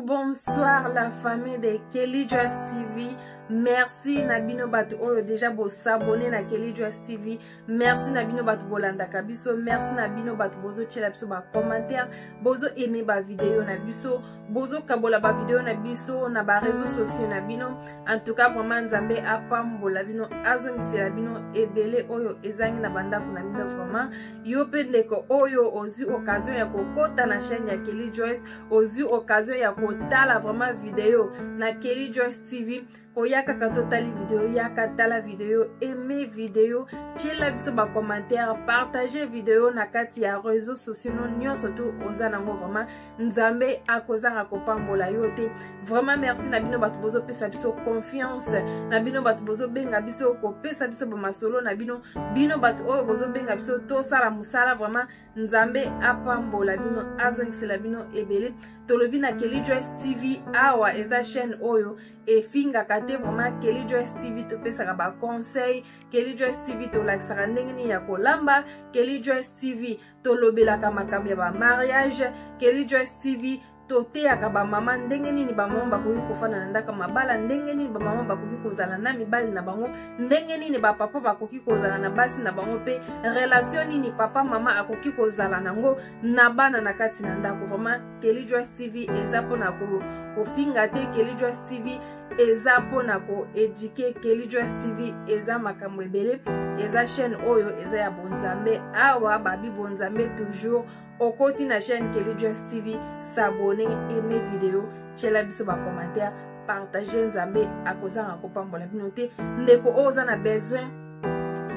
Bonsoir la famille de Kelly Joyce TV. Merci Nabino Batu Oyo déjà bo s'abonner na Kelly Joyce TV. Merci Nabino Batu Bolanda Kabiso. Merci Nabino Batu Bozo Chela biso ba commentaire. Bozo aimer ba vidéo na biso. Bozo kabola ba vidéo na biso na ba réseaux sociaux na bino. En tout cas vraiment Nzambe apambola bino azongisi la bino ebele oyo ezangi na banda kuna bino vraiment. Yo pe ndeko oyo ozi occasion ya kokota na chaîne ya Kelly Joyce. Ozi occasion ya kotala vraiment vidéo na Kelly Joyce TV. Koyaka katotali vidéo, yaka tala vidéo, aimez vidéo, chela biso ba commentaire, partagez vidéo na kati ya réseaux sociaux non surtout ozana ngo vraiment Nzambe akozanga kopambola yote. Vraiment merci na bino batu bozo pesa biso confiance, na bino batu bozo benga biso ko pesa biso ba masolo na bino batu oyo bozo benga biso to sala musala vraiment Nzambe apambola bino azongisela bino ebele. Tolobi na Kelly Joyce TV awa eza chaîne oyo et finga kate vraiment Kelly Joyce TV to pesa ba conseil, Kelly Joyce TV to lakisaka ndenge ni ya kolamba, Kelly Joyce TV to lobela makambo ya ba mariage, Kelly Joyce TV tote ya ba mama ndenge nini ba mama bakoki kofana na ndaka mabala, ndenge nini ba mama bakoki kozala na mibali na bango, ndenge nini ba papa bakoki kozala na basi na bango pe relation nini papa mama akoki kozala nango na bana na kati na ndako. Vraiment Kelly Joyce TV eza pona ko finga te, Kelly Joyce TV eza pona ko eduquer, Kelly Joyce TV eza makambo ebele, eza chaîne oyo eza ya bonzambe awa babi bonzambe toujours au côté na chaîne Kelly Joyce TV. S'abonner, aimer vidéo, chela biso ba commentaire, partager Nzambe akozanga kopambola binote ndeko oza na besoin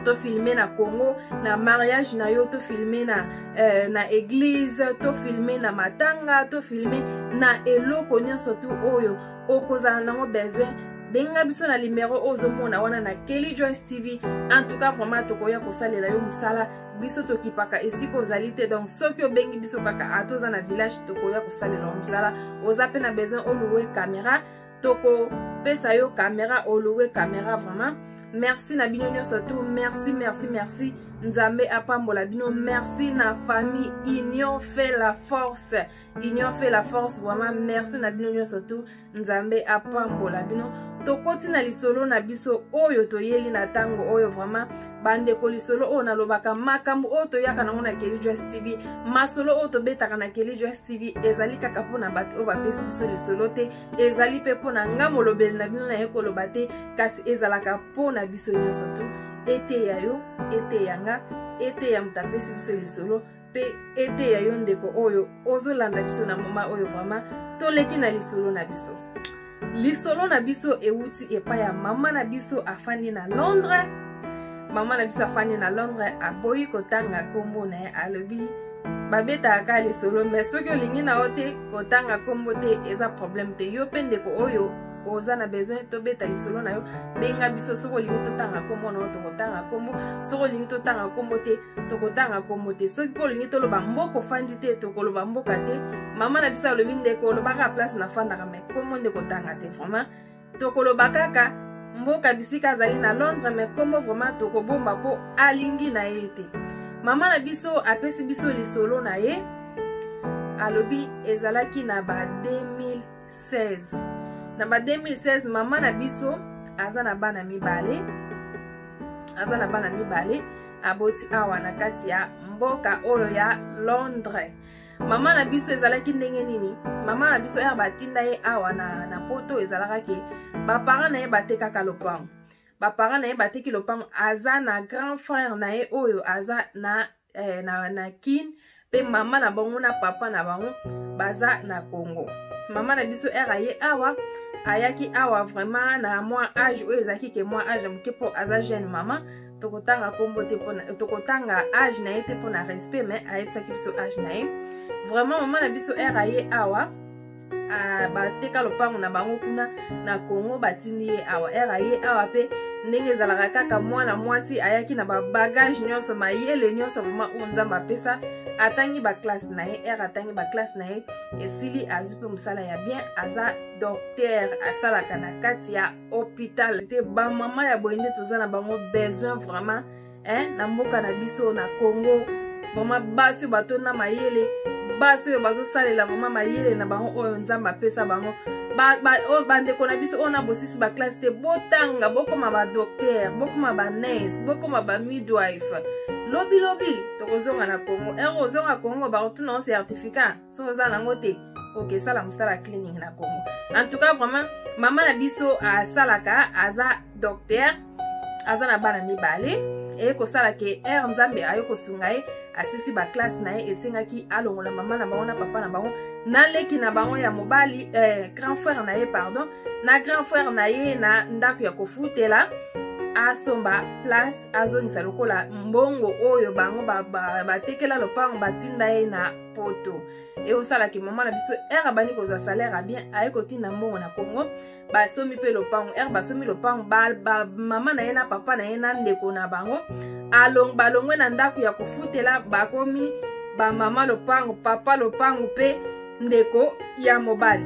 to filmer na Congo na mariage na yo, to filmer na église, to filmer na matanga, to filmer na eloko nyonso tu oyo okozana nango besoin benga biso na numéro ozomona wana na Kelly Joyce TV. En tout cas vraiment tokoya kosalela yo musala biso tokipaka esiko ozalite donc soki obengi biso kaka atoza na village tokoya kosalela musala oza pe na besoin oluwe caméra toko pesa yo caméra oluwe caméra vraiment. Merci na bino nyonso surtout merci Nzambe apambola bino. Merci na famille Union fait la force, Union fait la force vraiment. Merci na bino nyonso surtout Nzambe apambola bino. Tokoti na lisolo na biso oyo toyeli na tango oyo vraiment bande ko lisolo o na lobaka makambo o to yaka na Kelly Joyce TV, masolo o to betaka na Kelly Joyce TV ezali kaka pona bato o ba pesi biso lisolo te, ezali pe pona ngamo lobel na bino na yeko lobate kasi ezalaka pona biso nyonso tu ete ya yo, ete yanga, ete ya mutapesi biso lisolo pe ete ya yo ndeko oyo ozolanda biso na moma oyo vraiment toleki na lisolo na biso. Lisolo na biso euti epa ya mama na biso afandi na Londres. Mama na biso afandi na Londres aboyi kotanga kombo na ye alobi babeta aka lisolo mais soki olingi na ote kotanga kombo te eza problème te. Yo pe ndeko oyo oza na besoin to beta lisolo na yo benga biso soko olingi totanga kombo na oto kotanga kombo, soko olingi totanga kombo te tokotanga kombo te, soki po olingi toloba mboko fandi te tokoloba mboka te. Mama na biso alobi ndeko olobaka place na fandaka mais kombo ndeko tanga te vraiment tokoloba kaka mboka bisika azali na Londres mais kombo vraiment tokobomba po alingi na ye te. Mama na biso apesi biso lisolo na ye alobi ezalaki na ba 2016. Na ba 2016 mama na biso aza na bana mibale, aboti awa na kati ya mboka oyo ya Londres. Mama na biso ezalaki ndenge nini? Mama na biso ya batinda ye awa na poto ezalaka ke ba parents na ye batekaka lopango. Ba parents na ye bateki lopango, aza na grand frère na ye oyo aza na kin pe mama na bango na papa na bango baza na Congo. Mama na biso era ye awa ayaki awa vraiment na moi âge oyo ezaki ke moi âge moke po aza jeune mama tokotanga kombo te pona tokotanga âge na ye te pona respect mais ayebisaki biso âge na ye. Vraiment mama na biso era ye awa bateka lopango na bango kuna na Congo batindi ye awa era ye awa pe ndenge ezalaka kaka mwana mwasi ayaki na ba bagage nyonso mayele nyonso vraiment o Nzambe apesa atangi ba classe na ye era atangi ba classe na ye esili azupe musala ya bien aza docteur asalaka na kati ya hôpital te ba mama ya boyende tozana bango besoin vraiment na mboka na biso na Congo vraiment basi bato na mayele basi oyo bazosalela vraiment mayele na bango oyo nzambe apesa bango bandeko na biso oyo na bosisi baklasse te botanga bokoma badocteur bokoma banurse bokoma bamidwife lobi tokozonga na Congo ozonga Congo bakotuna certificat so oza nango te okesala mosala clinique na Congo. En tout cas vraiment mama na biso asalaka aza docteur aza na bana mibale kosala ke nzambe ayo kosunga ye asisi baklasse na ye esengaki alongola mama na bango na papa na bango na leki na bango ya mobali grand frère na ye pardon na grand frère na ye na ndako ya kofutela asomba place azongisa lokola mbongo oyo bango batekela lopango batinda ye na poto osalaki mama na biso abandi kozwa salaire bien aye kotinda mbongo na Congo basomi pe lopango basomi lopango mama na ye na papa na ye na ndeko na bango balongwe na ndako ya kofutela bakomi bamama lopango papa lopango pe ndeko ya mobali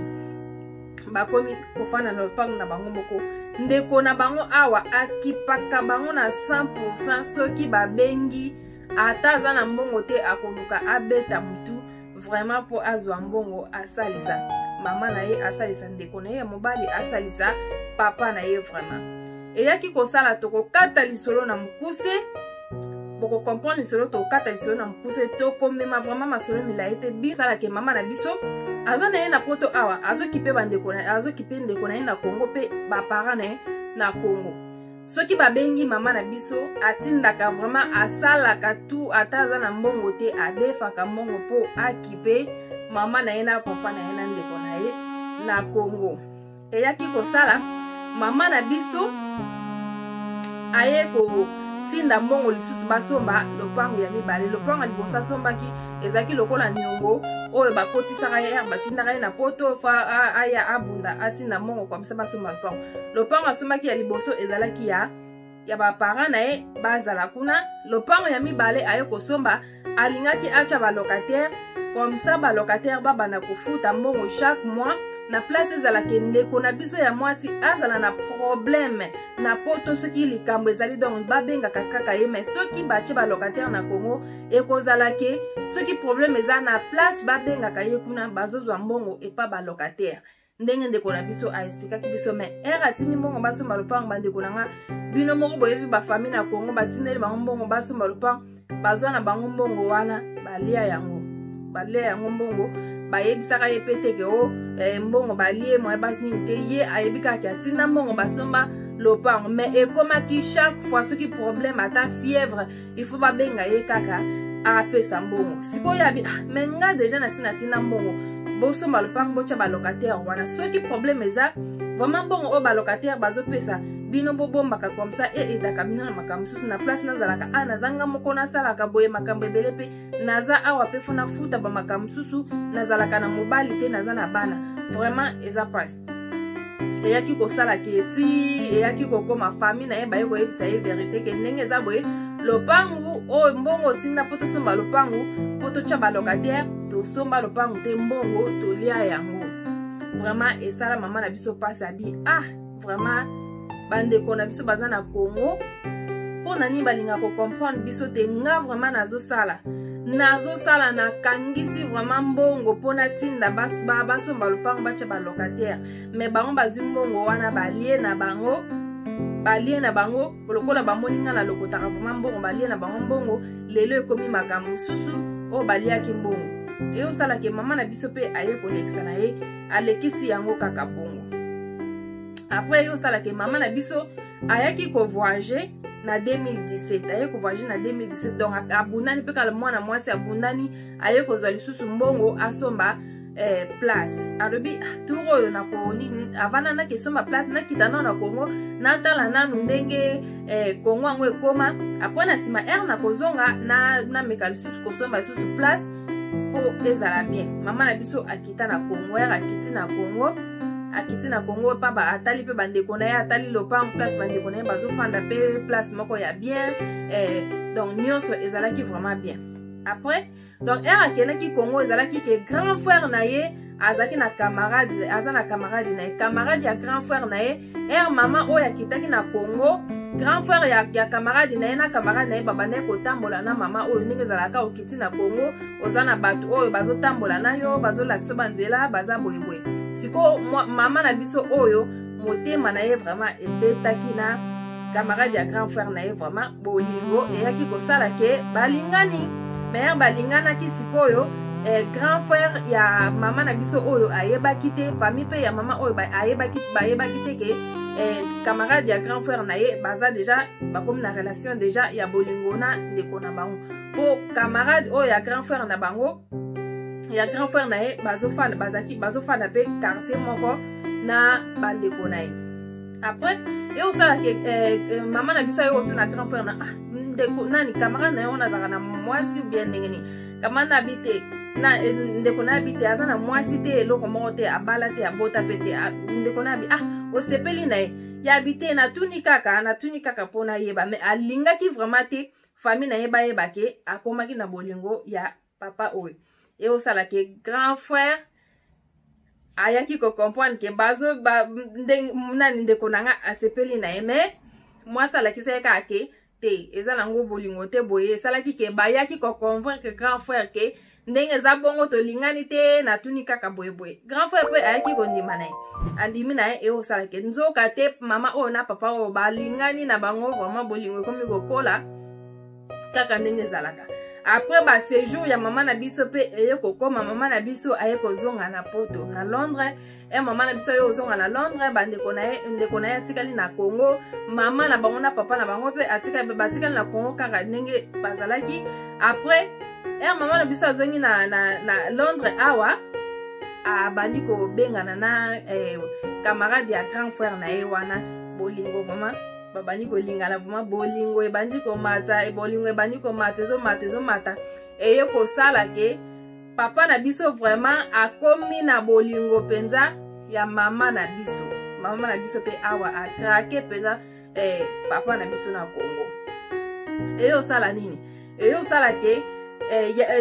bakomi kofana na lopango na bango moko ndeko na bango awa akipaka bango na 100% soki babengi ata aza na mbongo te akoluka abeta mutu vraiment po azwa mbongo asalisa mama na ye asalisa ndeko na ye ya mobali asalisa papa na ye vraiment eyaki kosala tokokata lisolo na mokuse boko comprendre lisolo tokokata lisolo na mokuse tokomema vraiment masolo milayi te bisalake mama na biso aza na ye na poto awa azokipe ndeko na ye na Congo pe bapara na ye na Congo soki babengi mama na biso atindaka vraiment asalaka tout ata aza na mbongo te adefaka mbongo po akipe mama na ye na papa na ye na ndeko na ye na Congo eyaki kosala mama na biso aye kotinda mbongo lisusu basomba lopango ya mibale lopango liboso asombaki ezaki lokola nyongo oyo bakotisaka ye batindaka ye na poto fa aya abunda atinda mbongo kwa msa basomba lopango asombaki ya liboso ezalaki ya bapara na ye bazala kuna lopango ya mibale aye kosomba alingaki acha balocataire comme ça balocataire babanda kofuta mbongo chaque mois na place ezalaki ndeko na biso ya mwasi azala na problème na poto soki likambo ezali donc babengaka kaka ye mais soki batie balocataire na Congo ekozalaki soki problème eza na place babengaka ye kuna bazozwa mbongo epa balocataire ndenge ndeko na biso aexplikaki biso mais atini mbongo basomba lopango bandeko nanga bino moko boyebi bafamille na Congo batindeli bango mbongo basomba lopango bazwa na bango mbongo wana balia yango mbongo bayebisaka ye peteke mbongo balie moye basi nini te ye ayebi kaka atinda mbongo basomba lopango mais ekomaki chaque fois soki problème ata fièvre il faut babenga ye kaka apesa mbongo sikoyo abi mais nga deja nasi natinda mbongo bosomba lopango botia balocataire wana soki problème eza vraiment mbongo oyo balocataire bazopesa bino bobombaka comme ça edaka bino na makambo mosusu na place nazalaka nazanga moko nasalaka boye makambo ebele mpe naza awa mpe fo nafuta bamakambo mosusu nazalaka na mobali te naza na bana vraiment eza pasi eyaki kosalaki eyaki kokoma famille na ye baye koyebisa ye verité ke ndenge eza boye lopangu oyo mbongo otinda mpo tosomba lopangu mpo totya balocataire tosomba lopangu te mbongo tolia yango vraiment esala mama na biso pasi abi vraiment bandeko na biso baza na Congo mpona nini balingaka kocomprendre biso te nga vraiment nazosala nakangisi vraiment mbongo mpona tinda basomba lopango batya balocataire mais bango bazwi mbongo wana balie na bango lokola bamoni nga na lokotaka vraiment mbongo balie na bango mbongo lelo ekomi makambo mosusu oyo baliaki mbongo eyosalaki mama na biso mpe aye kolekisa na ye alekisi yango kaka bongo après eyosalaki mama na biso ayaki kovoyage na 2017 aye kovoyage na 2017 donc abundani mpe kala mwana mwasi abundani aye kozwa lisusu mbongo asomba place alobi tour oyo nakoni avana nakesomba place nakita nano na Congo natala nanu ndenge Congo yango ekoma apres na nsima nakozonga nameka lisusu kosomba lisusu place po ezala bien mama na biso akita na Congo akiti na Congo pa atali pe bandeko na ye atali lopango place bandeko na ye bazofanda pe place moko ya bien donc nyonso ezalaki vraiment bien après donc akendaki Congo ezalaki ke grand frère na ye azalaki na camarade aza na camarade na ye camarade ya grand frère na ye mama oyo akitaki na Congo grand frère ya camarade na ye na camarade na ye babandaki kotambola na mama oyo ndenge ezalaka okiti na Congo oza na bato oyo bazotambola na yo bazolakisa banzela baza boyeboye siko mama na biso oyo motema na ye vraiment ebetaki na camarade ya grand frère na ye vraiment bolingo eyaki kosala ke balingani mais balinganaki sikoyo grand frère ya mama na biso oyo ayebaki te famille pe ya mama oyo bayebaki te ke camarade ya grand frère na ye baza déjà bakomi na relation déjà ya bolingo na ndeko na bango po camarade oyo ya grand frère na bango ya grand frère na ye bazofanda pe quartier moko na bandeko na ye après osala ke mama na biso oyo tuna grand frère na ndeko nani camarade na ye wana azalaka na mwasi ou bien ndenge nini camarade na bite na ndeko na bite aza na mwasi te eloko moko te abala te abota pe te ndeko na bi osepeli na ye ya bite natuni kaka mpona yeba mais alingaki vraiment te famille na ye bayeba ke akomaki na bolingo ya papa oyo osala ke grand frère ayaki comprendre ke nani ndeko na nga asepeli na ye mais mwasi alakisa ye kaka ke te eza nango bolingo te boye esalaki ke bayaki convaincre grand frère ke ndenge eza bongo tolingani te natuni kaka boyeboye grand frère pe ayaki kondima na ye andimi na ye osala ke nzoka te mama oyo na papa oyo balingani na bango vraiment bolingo ekomi kokola kaka ndenge ezalaka après séjour ya mama na biso pe eye kokoma mama na biso aye kozonga na poto na Londres mama na biso oyo ozonga na Londres bandeko na ye atikali na Congo mama na bango na papa na bango pe batikali na Congo kaka ndenge bazalaki après mama na biso azongi na Londres awa abandi kobengana na camarade ya grand frère na ye wana bolingo vraiment babandi kolingana vraiment bolingo ebandi komata bolingo ebandi komata ezomata eye kosala ke papa na biso vraiment akomi na bolingo penza ya mama na biso pe awa akrake penza papa na biso na Congo eye osala nini eye osala ke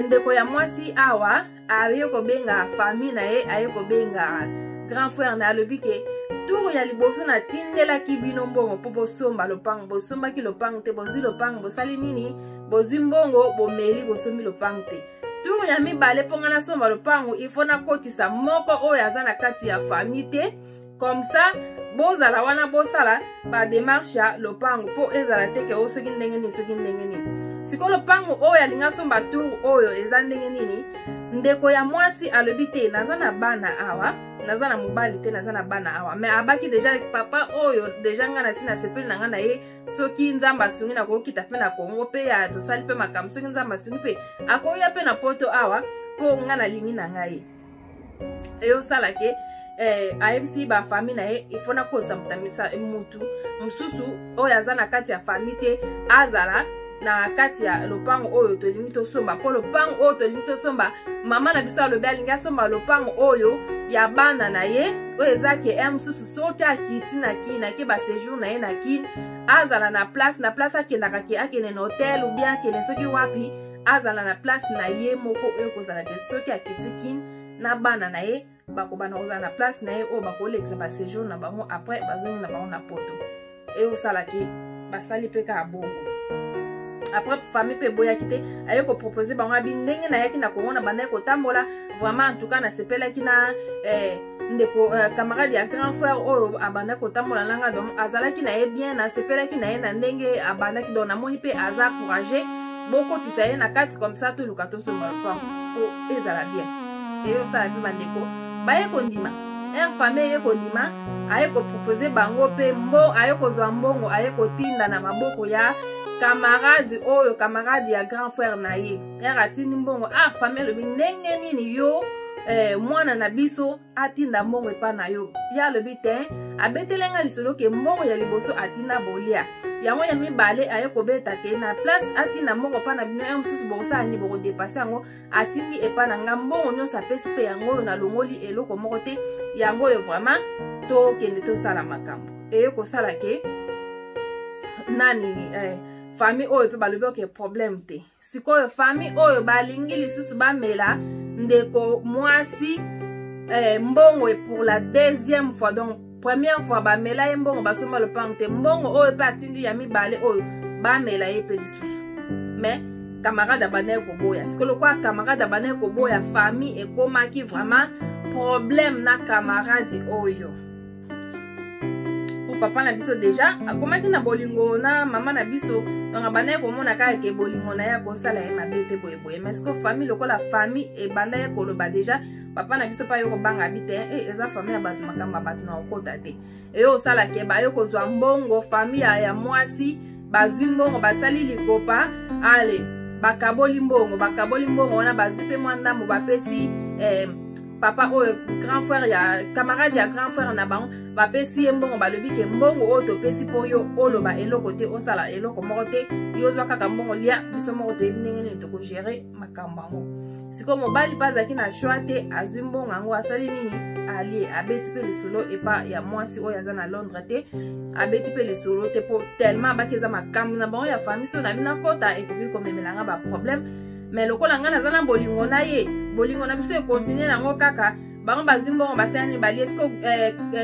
ndeko ya mwasi awa aye kobenga famille na ye aye kobenga grand frère na alobi ke tour ya liboso na tindelaki bino mbongo mpo bosomba lopango bosombaki lopango te bozwi lopango bosali nini bozwi mbongo bomeli bosombi lopango te tour ya mibale mpo nga nasomba lopango ifo nakotisa moko oyo aza na kati ya famille te comme ça bozala wana bosala bademarshe ya lopango mpo ezala te ke oyo soki ndenge nini sikoyo lopango oyo alinga somba tour oyo eza ndenge nini ndeko ya mwasi alobi te naza na bana awa naza na mobali te naza na bana awa mais abaki deja papa oyo deja nga na si nasepeli na nga na ye soki nzambe asungi nakokita mpe na Congo mpe ya tosali mpe makambo soki nzambe asungi mpe akoya mpe na poto awa mpo nga nalingi na ngai eyosala ke ayebisi bafamille na ye ifo nakotisa motamisa mutu mosusu oyo aza na kati ya famille te azala na kati ya lopango oyo tolingi tosomba mpo lopango oyo tolingi tosomba mama na biso alobi alingi asomba lopango oyo ya bana na ye oyo ezaki mosusu soki akiti na kini ake baséjour na ye na kini azala na place akendaka ke akende na hotel ou bien akende soki wapi azala na place na ye moko oyo kozala te soki akiti kini na bana na ye bakobana kozala na place na ye oyo bakolekisa baséjour na bango après bazongi na bango na poto eyosalaki basali mpe kaka bongo après famille pe boyaki te aye kopropose bango abi ndenge nayaki na Congo na bandaki kotambola vraiment en tout cas nasepelaki na ndeko camarade ya grand frère oyo abandaki kotambola nanga donc azalaki na ye bien nasepelaki na ye na ndenge abandaki donc namoni mpe aza courage bokotisa ye na kati comme ça toluka tosomba lopango mpo ezala bien eyosala mpe bandeko baye kondima famille eye kondima aye kopropose bango mpe aye kozwa mbongo aye kotinda na maboko ya camarade ya grand frère na ye atindi mbongo famille lobi ndenge nini yo mwana na biso atinda mbongo epa na yo ya lobi te abetelenga lisolo ke mbongo ya liboso atinda bolia yango ya mibale aye kobeta ke na place atinda mbongo epa na bino mosusu bokosala nini bokodepase yango atindi epa na nga mbongo nyonso apesi mpe yango oyo nalongoli eloko moko te yango oyo vraiment tokende tosala makambo eye kosala ke nani famille oyo pe balobi oke problème te sikoyo famille oyo balingi lisusu bamela ndeko mwasi mbongo pour la deuxième fois donc première fois ba mela mbongo basomba lopango te mbongo oyo pe atindi ya mibale oyo ba mela ye pe lisusu mais camarade abanaye koboya sikolo kwa camarade abanaye koboya famille ekomaki vraiment problème na camarade oyo pour papa na biso déjà akomaki na bolingo na mama na biso donc abanaye komona kaka ke bolingo na ye akosala ye mabe te boyeboye mais siko famille lokola famille ebanda ye koloba déjà papa na biso pa yo kobanga bi te eza famille ya bato makambo ya bato na okota te eyo osala ke bayo kozwa mbongo famille ya mwasi bazwi mbongo basali likopa ale bakaboli mbongo wana bazwi pe mwa ndambo bapesi papa oyo grand frère ya camarade ya grand frère na bango bapesi ye mbongo balobi ke mbongo oyo topesi mpo yo oloba eloko te osala eloko moko te yo ozwa kaka mbongo lia biso moko toyebi ndenge nini tokogere makambo yango sikoyo mobali mpe azalaki na shwa te azwi mbongo yango asali nini alie abeti mpe lisolo epa ya mwasi oyo aza na Londres te abeti mpe lisolo te mpo tellement abaki eza makambo na bango ya famille so na bino kota ekoki komemelanga baproblème mais lokola ngai naza na bolingo na ye bolingo na biso ekontinue nango kaka bango bazwi mbongo basalani balie siko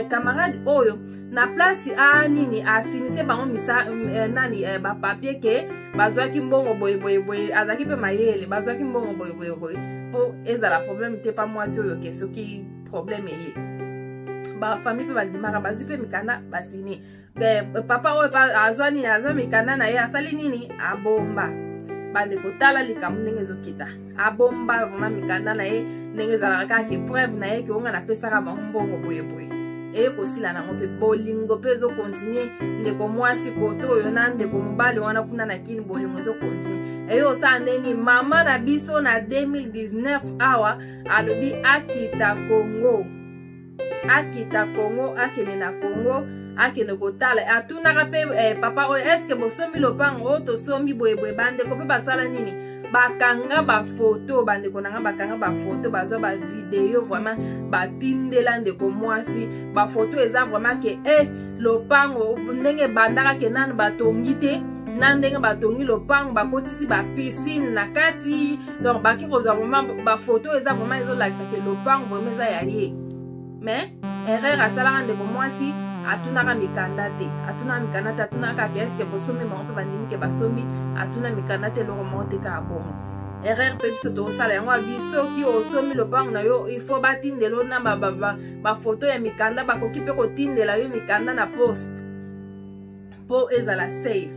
camarade oyo na place nini asinise bango misa nani bapapie ke bazwaki mbongo boye azalaki mpe mayele bazwaki mbongo boye mpo ezala problème te pa mwasi oyo ke soki problème eye bafamille mpe bandimaka bazwi mpe mikanda basini papa oyo azwa nini azwa mikanda na ye asali nini abomba bande kotala likambo ndenge ezokita abomba vraiment mikanda na ye ndenge ezalaka kaka ke preuve na ye ke onga napesaka bango mbongo boyeboye eye kosila nango mpe bolingo mpe ezokontinue ndeko mwasi koto oyo na ndeko mobali wana kuna na kini bolingo ezokontinue eyo osala ndeni mama na biso na 2019 awa alobi akita Congo akene na Congo akene kotala atunaka pe papa oyo eske bosomi lopango oyo tosombi boyeboye bandeko mpe basala nini bakanga bafoto bandeko nanga bakanga bafoto bazwa bavideo vraiment batindela ndeko mwasi bafoto eza vraiment ke lopango ndenge bandaka ke nanu batongi te na ndenge batongi lopango bakotisi bapiscine na kati donc baki kozwa vraiment bafoto eza vraiment ezolakisa ke lopango vraiment eza ya ye mais erreur asalaka ndeko mwasi atunaka mikanda te atunaka ke eske bosomi bango mpe bandimi ke basomi atuna mikanda te eloko moko te kaka bongo erreur mpe biso tokosala yango abi soki osomi lopango na yo ifo batindela yo na bafoto ya mikanda bakoki mpe kotindela yo mikanda na poste mpo ezala safe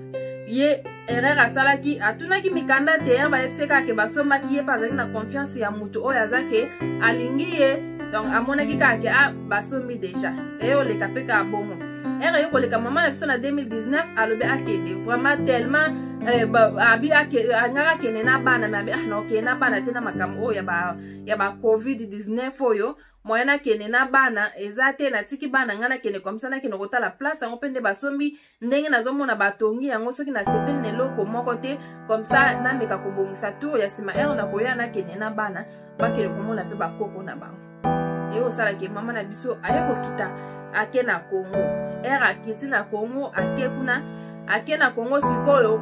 ye erreur asalaki atunaki mikanda te ere bayebise kaka ke basombaki ye mpe azalaki na confiance ya mutu oyo aza ke alingi ye donc amonaki kaka ke basombi deja eyo oleka mpe kaka bongo ere yo koleka mama na biso na 2019 alobi akende vraiment tellement abi angaka akende na bana me abi nakokende na bana te na makambo oyo ya ba covid-19 oyo moya nakende na bana eza te natiki bana ngai nakende komisa nakende kotala place yango mpe nde basombi ndenge nazomona batongi yango soki nasepeli na eloko moko te komisa nameka kobongisa tour ya nsima ere nakoya nakende na bana bakende komona mpe bakoko na bango eyo osalaki mama na biso aye kokita ake na Congo ere akiti na Congo ake na Congo sikoyo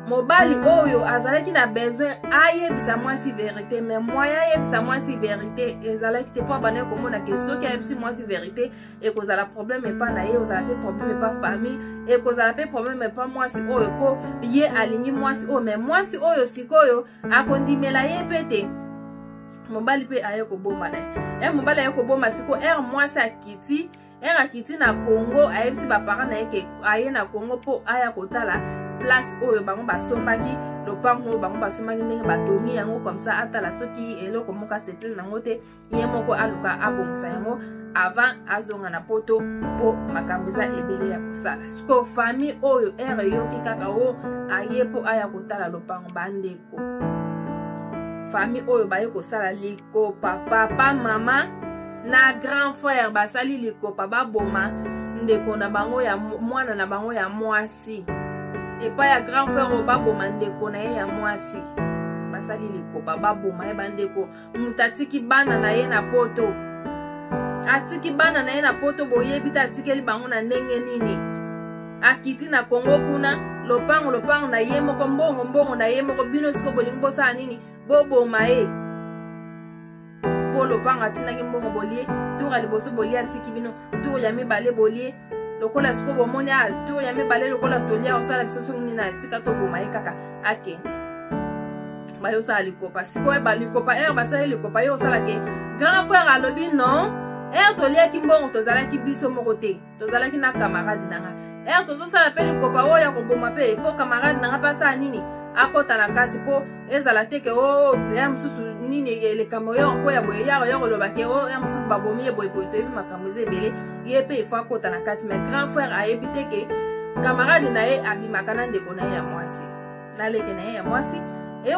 mobali oyo azalaki na besoin ayebisa mwasi vérité mais moya ayebisa mwasi vérité ezalaki te mpo abanaye komona ke soki ayebisi mwasi vérité ekozala problème epa na ye ozala mpe problème epa famille ekozala mpe problème epa mwasi oyo mpo ye alingi mwasi oyo mais mwasi oyo sikoyo akondimela ye mpe te mobali mpe aye kobomba na ye mobali aye kobomba sikoyo ere mwasi akiti na Congo ayebisi baparent na ye ke aye na Congo mpo aya kotala place oyo bango basombaki lopango oyo bango basombaki ndenge batongi yango komsa atala soki eloko moko asepeli nango te ye moko aluka abongisa yango avant azonga na poto mpo makambo eza ebele ya kosala siko famille oyo ere yoki kaka o aye mpo aya kotala lopango bandeko famille oyo baye kosala likopa papa mama na grand frère basali likopa baboma ndeko na bango ya mwana na bango ya mwasi epa ya grand frère oyo baboma ndeko na ye ya mwasi basali likopa baboma ye bandeko mutu atiki bana na ye na poto boyebi te atikeli bango na ndenge nini akiti na Congo kuna lopango na ye moko mbongo na ye moko bino siko bolingi bosala nini boboma ye polo panga tina ki mbongo bolie tour ali boso bolie atiki bino tour ya mibale bolie lokola siko bomoni a tour ya mibale lokola tolia osala biso songi na tika to bomaye kaka akende bayo sala likopa siko ba likopa basala likopa yo sala ke grand frère alobi non tolia ki mbongo tozala ki biso moko te tozala ki na camarade nanga tozo sala pe likopa oya ko boma pe po camarade nanga pasa nini akota na kati po ezala teke ya mususu nini le kamoyo ko ya boye ya loba ke ya mususu babomi boye boye to yebi makambo ezebele ye pe ifo akota na kati mais grand frère ayebi teke camarade na ye abimaka na ndeko na ye ya mwasi na leke na ye ya mwasi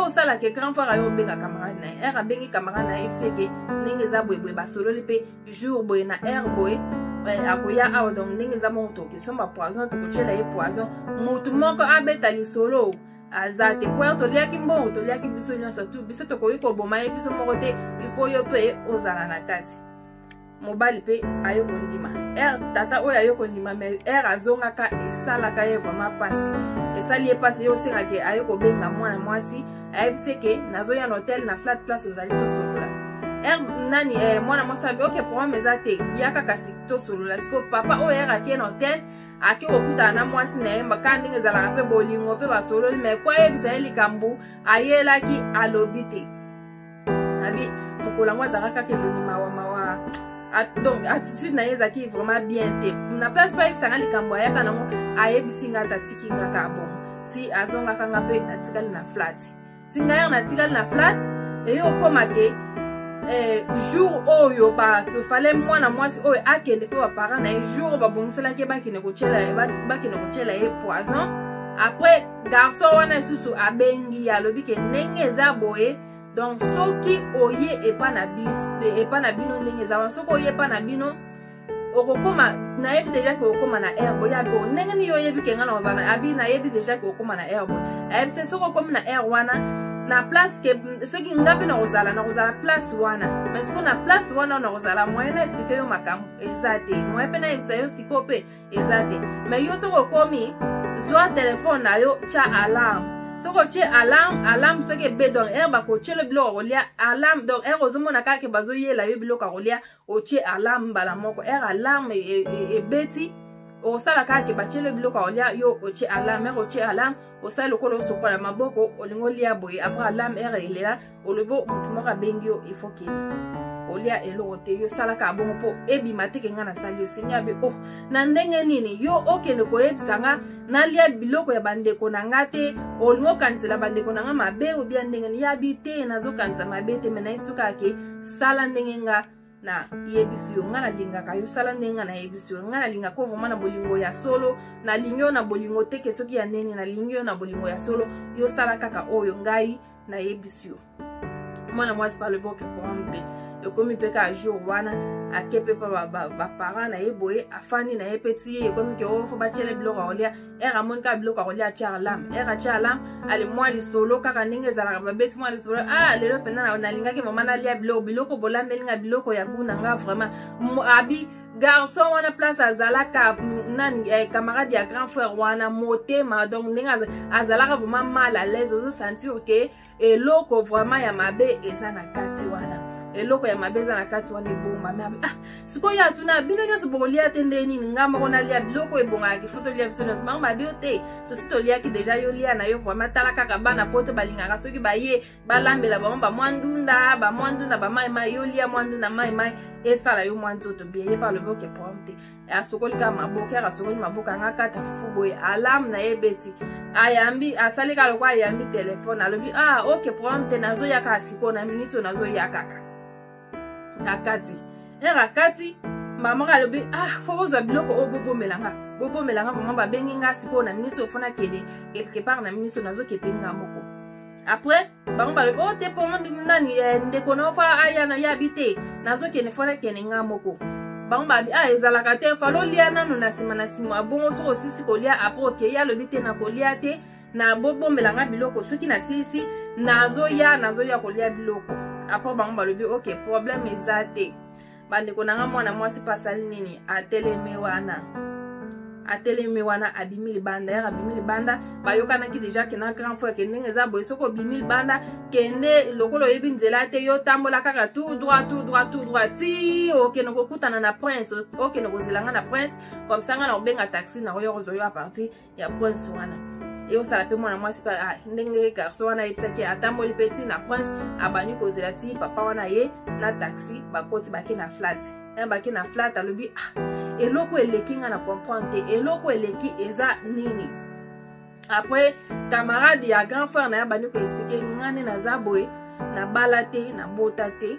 osala ke grand frère ayo benga camarade na ye abengi camarade na ye biseke ndenge eza boye boye basololi pe jour boye na boye akoya awa donc ndenge eza moko tokesomba poison tokotyela ye poison mutu moko abeta lisolo azate po toliaki mbongo toliaki biso nyonso tu biso tokoki koboma ye biso moko te ifo yo mpe ozala na kati mobali mpe ayoko ndima tata oyo ayoko ndima me azongaka esalaka ye vraiment pasi esali ye pasi ye osengake ayoko benga mwana mwasi ayebiseke nazoya na hotel na flat place ozali tosolola nani mwana mwasi abi oke problème eza te yaka kasi tosolola siko papa oyo akie na hotel ake kokutana na mwasi na ye mbaka ndenge ezalaka mpe bolingo mpe basololi me po ayebisa ye likambo ayelaki alobi te abi mokolo yango azalaka kaka elongi mawa donc attitude na ye ezalaki vraiment bien te na place po ayebisanga likambo ayaka nango ayebisi nga tatiki nga ka bon ti azongaka nga mpe natikali na flat ti ngai natikali na flat okoma ke jour oyo fale mwana mwasi oyo akende pe baparent na ye jour oyo babongiselaki bakende kotyela ye poison après garçon wana lisusu abengi alobi ke ndenge eza boye donc soki oye epa na bino ndenge eza wana soki oye epa na bino okokoma nayebi deja ke okoma na boye abi ndenge nini oyebi ke nga na ozala abi nayebi deja ke okoma na boye ayebi se soki okomi na wana na place ke soki ngapi na kozala place wana mais siko na place wana na kozala moyen na explique yo makambo eza te moyen pe na yebisa yo siko pe eza te mais yo soki okomi zwa telefone na yo tya alarme soko tye alarme soki ebe donc bakotyela biloko kolia alarme donc ozomona kaka ke bazoyela yo biloko kolia otye alarme mbala moko alarme ebeti osala kaka ke batyela biloko kolia yo otye alarme otye alarme osala lokolo osokola maboko olingo lia boye après alarme elela olobo mutu moko abengi yo ifo keni olia eloko te yo salaka bongo po ebima te ke nga nasali yo senya be na ndenge nini yo okende koyebisa nga nalia biloko ya bandeko na nga te olingo okanisela bandeko na nga mabe obia ndenge ni yabi te nazokanisa mabe te me nayebiso kaka ke sala ndenge nga na yebisi yo nga nalingaka yo sala ndenge nga nayebisi yo nga nalingaka vraiment na bolingo ya solo nalingi yo na bolingo te ke soki ya ndenge nalingi yo na bolingo ya solo yo sala kaka oyo ngai nayebisi yo mwana mwasi pa le boke pompe ekomi pe ka jour wana akepe pa baparent na ye boye afandi na ye peti ye ekomi ke fo batyele biloko akolia amoni ka biloko akolia atya alarme atya alarme ale mwa lisolo kaka ndenge ezalaka babeti mwa lisolo lelo mpena nalingaki mama nalia biloko bolambelinga biloko ya gu na nga vraiment abi garçon wana place azalaka nani camarade ya grand frère wana motema donc ndenge azalaka vraiment mal à l'aise ozosentir ke eloko vraiment ya mabe eza na kati wana eloko ya mabe eza na kati wana ebomba me sikoyo atuna bino nyonso bokolia te nde nini nga moko nalia biloko ebongaki fo tolia biso nyonso bango babi yo te tosi toliaki deja yo lia na yo vraiment tala kaka bana po to balingaka soki baye balambela bango bamwa ndunda bamaimai yo lia mwa ndunda maimai esala yo mwa nzoto bien ye par le boke prompte asokoli kaka maboke asokoli maboke anga kata fufu boye alarme na ye beti ayambi asali kaka lokwa ayambi telefone alobi ok prompte nazoyaka asiko na miniti oyo nazoyakaka akati mama alobi fo bozwa biloko oyo bobomelanga vraiment babengi nga sikoyo na miniti ofona kende quelque part na miniti oyo nazokepenga moko après bango balobi te pomo nani ndeko na ofa ayana yabi te nazokende fona kende nga moko bango babi ezalaka te falo lia nano na nsima bongo soko osisi kolia apres okei alobi te nakolia te na bobomelanga biloko soki nasilisi nazoya kolia biloko apres bango balobi ok problème eza te bandeko nanga mwana mwasi pasali nini ateleme wana atelemi wana abimi libanda ya abimi libanda bayokana ki deja ke na grand frère ke ndenge eza boye soko bimi libanda kende lokolo yebi nzela te yo tambola kaka tout droit ti okende kokutana na prince okende kozelanga na prince comme ça nga na obenga taxi na oyo ozoyo a partir ya prince wana et osala pe mwana mwasi pa ndenge garçon wana yebisaki atamboli peti na prince abani kozela ti papa wana ye na taxi bakoti bake na flat bake na flat alobi eloko eleki nga na comprendre te eloko eleki eza nini après camarade ya grand frère na ya bani ko expliquer ngane naza boye na bala te na bota te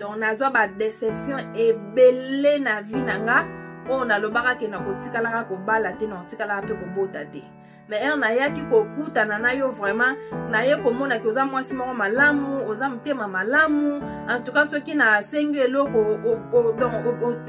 donc nazwa ba déception ebele na vie nanga o na lobaka ke na kotikalaka ko bala te na kotikalaka pe ko bota te mais na yaki kokutana na yo vraiment na ye komona ki oza mwasi moko malamu oza motema malamu en tout cas soki na sengi eloko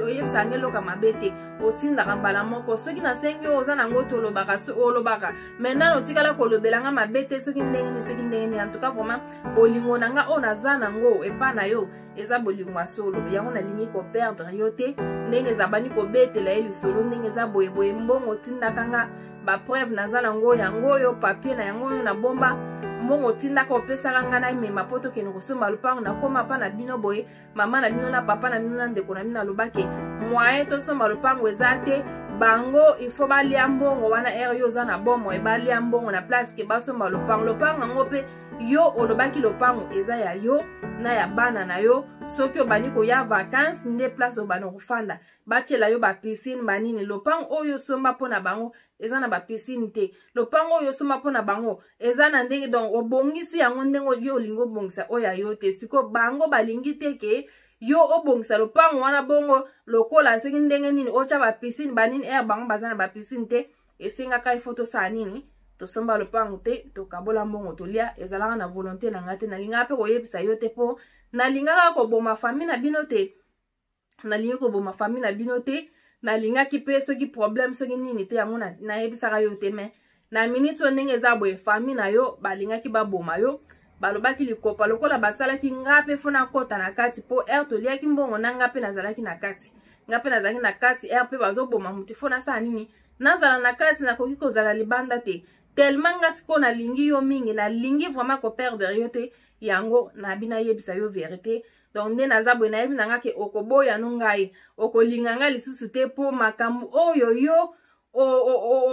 oyebisanga eloko mabe te otindaka mbala moko soki na sengi oza nango te olobaka maintenant otikala kolobelanga mabe te soki ndenge en tout cas vraiment bolingo nanga oyo naza nango epa na yo eza bolingo ya solo yango nalingi koperdre yo te ndenge ezabani kobetela ye lisolo ndenge eza boyeboye mbongo otindaka nga ba preuve naza nango yango yo papier na yango yo na bomba mbongo tindaka opesaka nga na mema poto kende kosomba lupango na koma pa na bino boye mama na bino na papa na bino na ndeko na bino alobake moyen tosomba lupango eza te bango il faut balia mbongo wana ere yo za na bomo e balia mbongo na place ke basomba lupango yango pe yo olobaki lupango eza ya yo na ya bana na yo soki obani koya vacances nde place obani kofanda bachela yo ba piscine banini lupango oyo somba pona bango eza na ba piscine te lupango oyo somba pona bango eza na ndenge donc obongisi yango ndenge yo lingo bongisa oya yo te siko bango balingi te ke yo obongisa lupango wana bongo lokola soki ndenge nini ocha ba piscine banini bango bazana ba piscine te esenga kai photo sa nini tosomba lupango te tokabola mbongo tolia ezalaka na volonté na ngate nalinga pe koyebisa yo te po nalingaka koboma famille na bino te nalingi koboma famille na bino te nalingaki pe soki problème soki nini te yango nayebisaka yo te me na minute o ndenge eza boye famille na yo balingaki baboma yo balobaki likopa lokola basalaki nga pe fona kota na kati po toliaki mbongo na nga pe nazalaki na kati nga pe nazalaki na kati pe bazoboma mutu fona sa nini nazala na kati nakoki kozala libanda te tellement nga siko nalingi yo mingi nalingi vraiment koperdre yo te yango nabina yebisa yo vérité donc nde naza boye nayebi nanga ke okoboya no ngai okolinga nga lisusu te po makambo oyo yo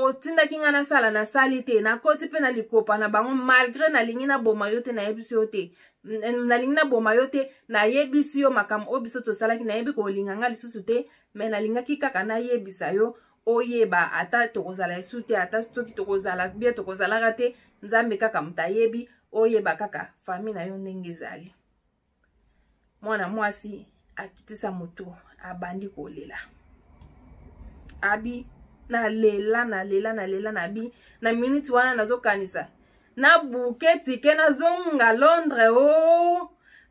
otindaki nga nasala nasali te nakoti mpe na likopa na bango malgré nalingi naboma yo te nayebisi yo te nalingi naboma yo te nayebisi yo makambo oyo biso tosalaki nayebi kolinga nga lisusu te me nalingaki kaka nayebisa yo oyeba ata tokozala esu te ata soki tokozala bie tokozalaka te nzambe kaka mutayebi oyeba kaka famille na yo ndenge ezali mwana mwasi akitisa moto abandi kolela abi nalela nabi na minute wana nazokanisa na buketi ke nazonga Londres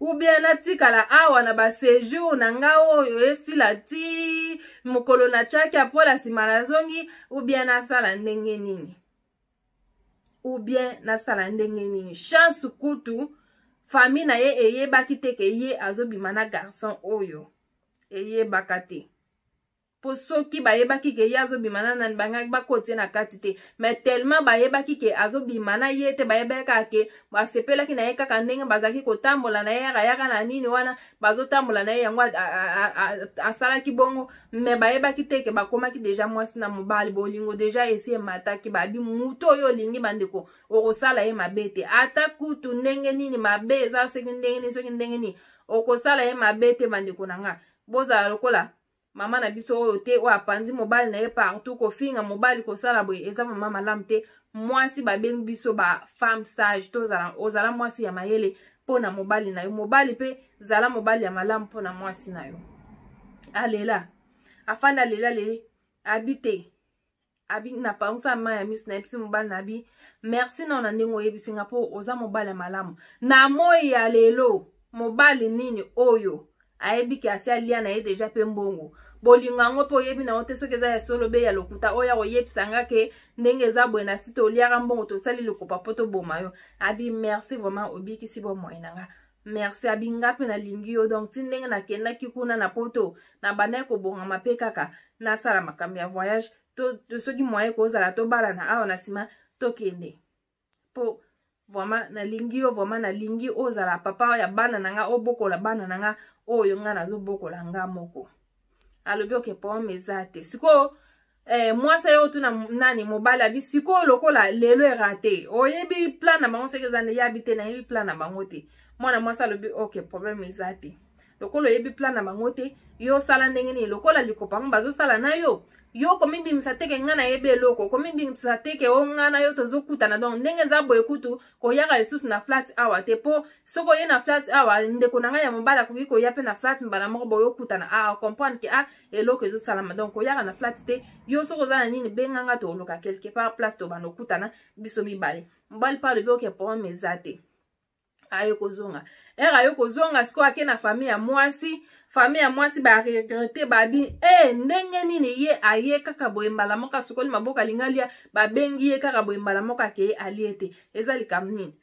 ou bien natikala awa na ba séjour na nga oyo esila ti mokolo na chaki apola sima nazongi ou bien nasala ndenge nini chance kutu famille na ye eyebaki te ke ye azobima na garçon oyo eyebaka te po soki bayebaki ke ye azobima na nani bangaki bakotie na kati te mais tellement bayebaki ke azobima na ye te bayebaka ke basepelaki na ye kaka ndenge bazalaki kotambola na ye yaka na nini wana bazotambola na ye yango asalaki bongo mais bayebaki te ke bakomaki deja mwasi na mobali bolingo deja esi emataki babi mutu oyo olingi bandeko okosala ye mabe te ata kutu ndenge nini mabe eza soki ndenge nini soki ndenge nini okosala ye mabe te bandeko na nga bozala lokola mama na biso oyo te oyo apandi mobali na ye partout kofinga mobali kosala boye eza mama malamu te mwasi babengi biso ba femme sage to ozala mwasi ya mayele pona mobali na yo mobali pe zala mobali ya malamu pona mwasi na yo alela afanda alela lele abite abi na pansa ma ya miso na episi mobali na bi merci na ndenge oyebisinga po oza mobali ya malamu na moi ya lelo mobali nini oyo ayebi ki asi alia na ye deja pe mbongo bolingango po yebi na ote soki eza ya solo be ya lokuta oya oyebisanga ke ndenge eza boye na site oliaka mbongo tosali lokopa po toboma yo abi merci vraiment obikisi bomoi nanga merci abinga pe na lingi yo donc ti ndenge nakendaki kuna na poto na bandaki kobongama mpe kaka nasala makambo ya voyage to soki moyen kozala tobalana awa na nsima tokende po vraiment nalingi yo vraiment nalingi ozala papa ya bana nanga obokola bana nanga oyo nga nazobokola nga moko alobi oke problème eza te sikoyo mwasa yo tuna nani mobali abi sikoyo lokola lelo erate oyebi plan na bango seke ezande yabi te nayebi plan na bango te mwana mwasa alobi oke problème eza te lokola oyebi plan na bango te yo sala ndenge nini lokola likopa ngo bazosala na yo yo komibimisa teke nga na yebe eloko komibimisa teke o nga na yo tozokutana donc ndenge eza boye kutu koyaka lisusu na flat awa te po soko oye na flat awa ndeko na ngai ya mobali akoki koya mpe na flat mbala moko boye okutana comprendre ke eloko ezosalama donc koyaka na flat te yo soko oza na nini benganga tooluka quelque part place tobana okutana biso mibale mobali mpe alobi oke problème eza te ayo kozonga ayo kozonga siko ake na famille ya mwasi ba regrete babi ndenge nini ye aye kaka boye mbala moka sokoli maboka alingalia babengi ye kaka boye mbala moka ke alie te eza likambo nini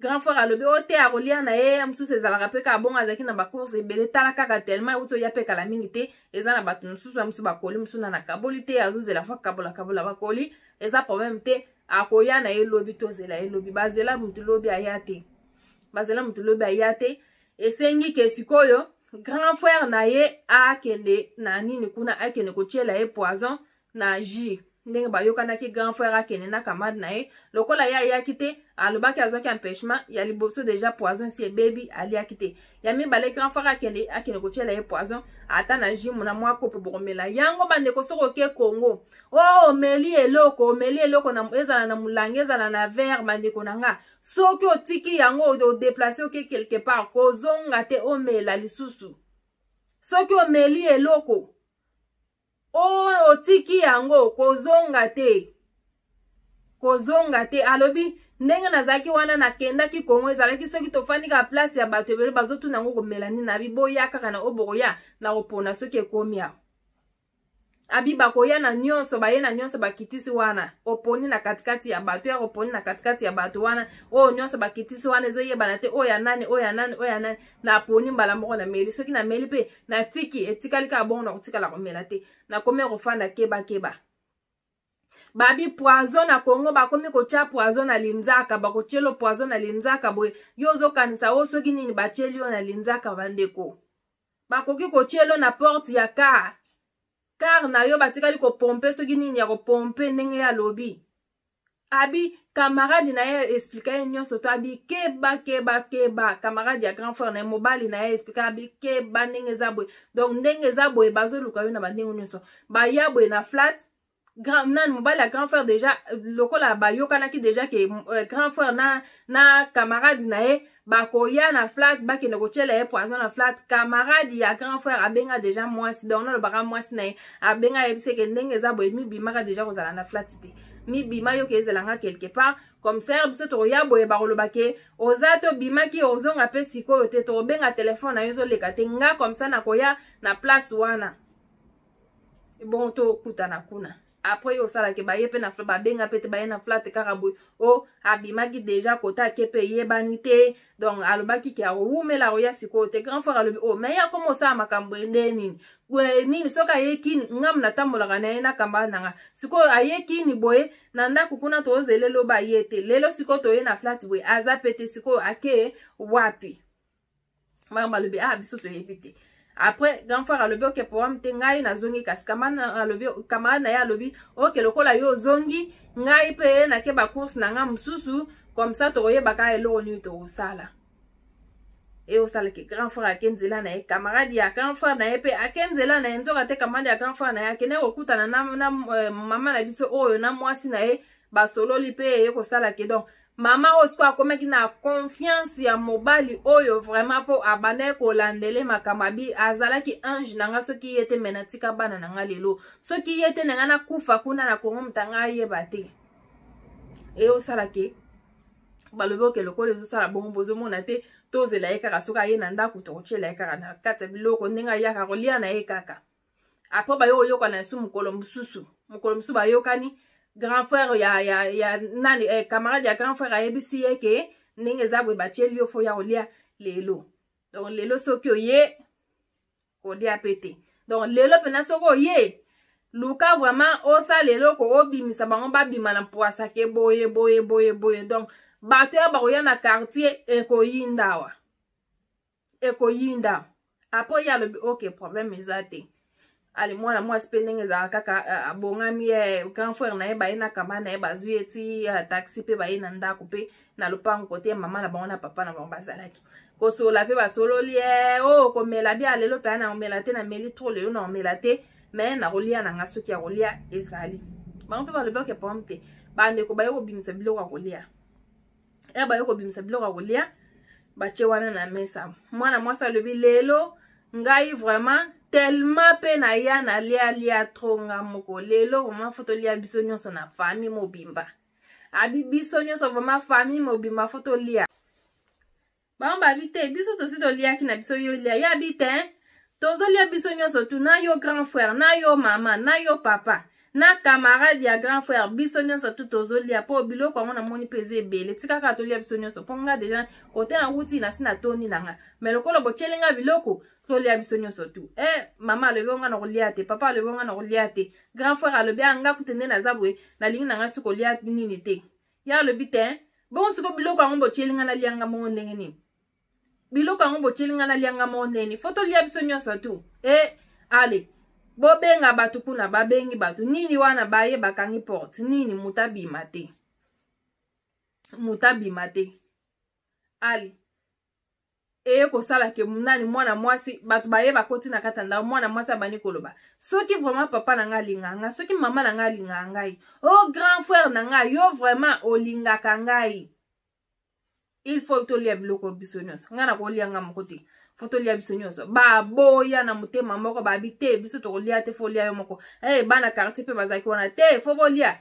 grand frère alobi ote akolia na ye mosusu ezalaka mpe kaka bongo azalaki na bacourse ebele tala kaka tellement euti oya mpe kala mingi te eza na bato mosusu ya mosusu bakoli mosusu na kaboli te azozela fa kabola bakoli eza problème te akoya na ye lobi tozela ye lobi bazela mutu lobi aya te bazela mutu lobi aya te esengi ke sikoyo grand frère na ye akende na nini kuna akende kotiela ye poison na jus ndenge bayokanaki grand frère akende na camarade na ye lokola ye ayaki te alobaki azwaki empêchement ya liboso deja poison si ebebi aliaki te ya mibale grand frère akende kotiela ye poison ata na jus mona mwa kopo bokomela yango bandeko soko oke Congo omeli eloko na ezala na mulange ezala na verre bandeko na nga soki otiki yango odeplace oke quelque part kozonga te omela lisusu soki omeli eloko otiki yango kozonga te alobi ndenge nazalaki wana nakendaki Kongo ezalaki soki tofandi ka place ya bato ebele bazotuna yango komela nini abi boya kaka na obokoya na kopona soki ekomi awa abi bakoya na nyonso baye na nyonso bakitisi wana oponi na katikati ya bato ya oponi na katikati ya bato wana nyonso bakitisi wana ezoyebana te oya nani na poni mbala moko na meli soki na meli pe na tiki etikali ka bongo na kotikala komela te na komi kofanda keba babi poison na Congo bakomi kotia poison na linzaka bakotielo poison na linzaka boye yo zokanisa soki nini batieli yo na linzaka bandeko bakoki kotielo na porte ya car na yo batikali kopompe soki nini ya kopompe ndenge ya lobi abi camarade na ye explika ye nyonso to abi keba camarade ya grand frère na ye mobali na ye explika abi keba ndenge eza boye donc ndenge eza boye bazoluka yo na bandenge nyonso baya boye na flat nani mobali ya grand frère deja lokola bayokanaki deja ke grand frère na camarade na ye bakoya na flat bakende kotiela ye poison na flat camarade ya grand frère abenga deja mwasi donc nalobaka mwasi na ye abenga yebiseke ndenge eza boye mibimaka deja kozala na flat te mibima yo ke ezelanga quelque part comme ça biso tokoya boye bakoloba ke oza to bimaki ozonga mpe sikoyo te tokobenga telefone na yo ezoleka te nga comme ça nakoya na place wana bon tokutana kuna après yo sala ke baye pe na flat babenga pe te baye na flat kaka boye abimaki deja kota ke pe yebani te donc alobaki ke awumela roya sikoyo te grand frère alobi mais ya komo sa makambo nini nini soka ayeki ngam na tambolaka na ye na kamba nanga sikoyo ayeki ni boye na ndako kuna tozelelo baye te lelo sikoyo toye na flat boye aza pe te sikoyo ake wapi mama alobi biso toyebi te après grand frère alobi oke problème te ngai nazongi kasi camarade na ye alobi oke lokola yo zongi ngai pe nake bacourse na nga mosusu comme ça tokoyebaka eloko nini tokosala osala ke grand frère ake nzela na ye camarade ya grand frère na ye pe ake nzela na ye nzoka te camarade ya grand frère na ye akende kokutana na mama na biso oyo na mwasi na ye basololi pe eye kosala ke donc mama osiko akomaki na confiance ya mobali oyo vraiment po abandaki kolandele makambo abi azalaki ange na nga soki ye te mena tika bana na nga lelo soki ye te na nga nakufa kuna na Kongo mutanga ayeba te osala ke balobi oke lokola ezosala bongo bozomona te tozela ye kaka soki aye na ndako tokotiela ye kaka na kati ya biloko ndenge ayaka kolia na ye kaka apres bayo oyokana esu mokolo mosusu bayokani grand frère ya nani camarade ya grand frère ayebisi ye ke ndenge eza boye batieli yo fo ya kolia lelo. Donc lelo soki oye kolia pete. Donc lelo pena soki oye luka vraiment osa lelo ko obimisa bango babima na poasa ke boye. Donc bato ya bakoya na quartier ekoyinda. Apo ya lobi ok problème ezate. Ali mwana mwasi pe ndenge ezalaka kaka abongami grand frère na ye baye na kamba na ye bazwi eti taxi pe baye na ndako pe na lopango kote mama na bango na papa na bango bazalaki kosola pe basololi komela bia lelo pe na omela te na meli trop lelo na omela te mais na kolia na nga soki ya kolia ezali bango pe balobi oke problème te bandeko baye kobimisa biloko ya kolia baye kobimisa biloko ya kolia batie wana na mesa mwana mwasi alobi lelo ngai vraiment tellement pe na ya na lia tronga moko lelo vraiment foto lia biso nyonso na famille mobimba abi biso nyonso vraiment famille mobimba foto lia bango babite biso tosi toliaki na biso yo lia ya bite tozo lia biso nyonso tu na yo grand frère na yo mama na yo papa na camarade ya grand frère biso nyonso tu tozo lia po biloko ngo na moni peze ebele tika ka tolia biso nyonso ponga deja kote na wuti na sina toni nanga mais lokolo bochelenga biloko tolia biso nyonso tu mama alobi onga na kolia te papa alobi onga na kolia te grand frère alobi anga kutende na zabwe na lingi nanga siko lia nini te ya alobi te bon siko biloko ngo bochelenga na lianga mo ndenge nini biloko ngo bochelenga na lianga mo ndeni foto lia biso nyonso tu allez bobenga batu kuna babengi batu nini wana baye bakangi porte nini mutabima te ali kosala ke munani mwana mwasi batu baye bakoti na katanda mwana mwasi abani koloba soki vraiment papa na nga linganga soki mama na nga linganga ngai grand frère na nga yo vraiment olingaka ngai il faut tolia biloko biso nyonso nga na kolianga mokote foto lia biso nyonso baboya na mutema moko babite biso tokolia te folia yo moko bana quartier pe bazaki wana te fo bolia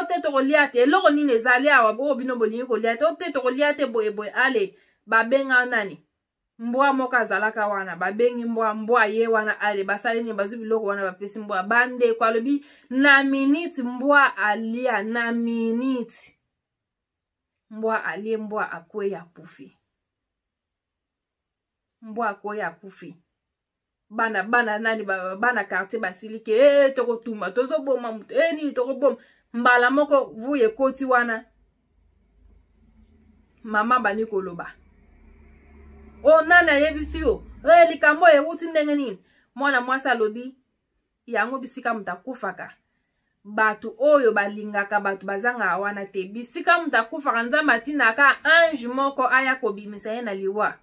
te tokolia te eloko nini ezali awa bo bino bolingi kolia te tokolia te boye ale babenga nani mbwa moko azalaka wana babengi mbwa ye wana ale basali ni bazu biloko wana bapesi mbwa bande kwa lobi na minute mbwa alia na minute mbwa alie mbwa akwe ya pufi mbwa akoya akufi bana nani bana quartier basilike toko tumba tozo boma mutu nini toko boma mbala moko vuye koti wana mama bani koloba nana yebisi yo likambo wuti ndenge nini mwana mwasi alobi yango bisika mutakufaka batu oyo balingaka batu bazanga wana te bisika mutakufaka nzamba atinaka ange moko aya kobimisa ye na liwa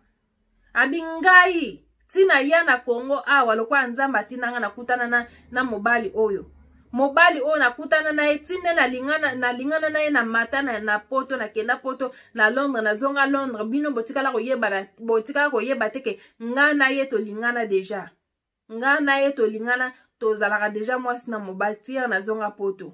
abingai tina ya na Kongo awa lokwa nzamba atinanga nakutana na mobali oyo nakutana na etinde nalingana na ye na matana na poto na kenda poto na Londres na zonga Londres bino botikala koyeba teke nga na ye tolingana deja nga na ye tolingana tozalaka deja mwasi na mobali tia na zonga poto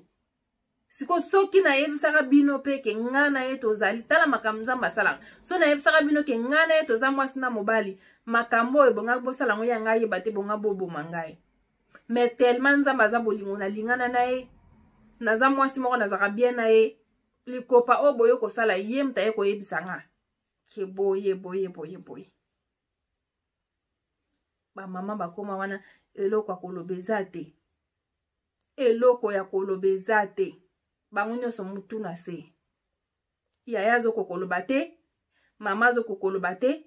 siko soki na yebisaka bino pe ke nga na ye tozali tala makambo nzamba asalaka so na yebisaka bino ke nga na ye toza mwasi na mobali makambo oyo bonga bosala ngo ya ngai yeba te bonga boboma ngai mais tellement nzamba aza bolingo na lingana na ye naza mwasi moko nazaka bien na ye likopa o boyo kosala ye mta ye koyebisa nga ke boye bamama bakoma wana eloko ya koloba eza te bango nyonso mutu na se yaya azokokoloba te mama azokokoloba te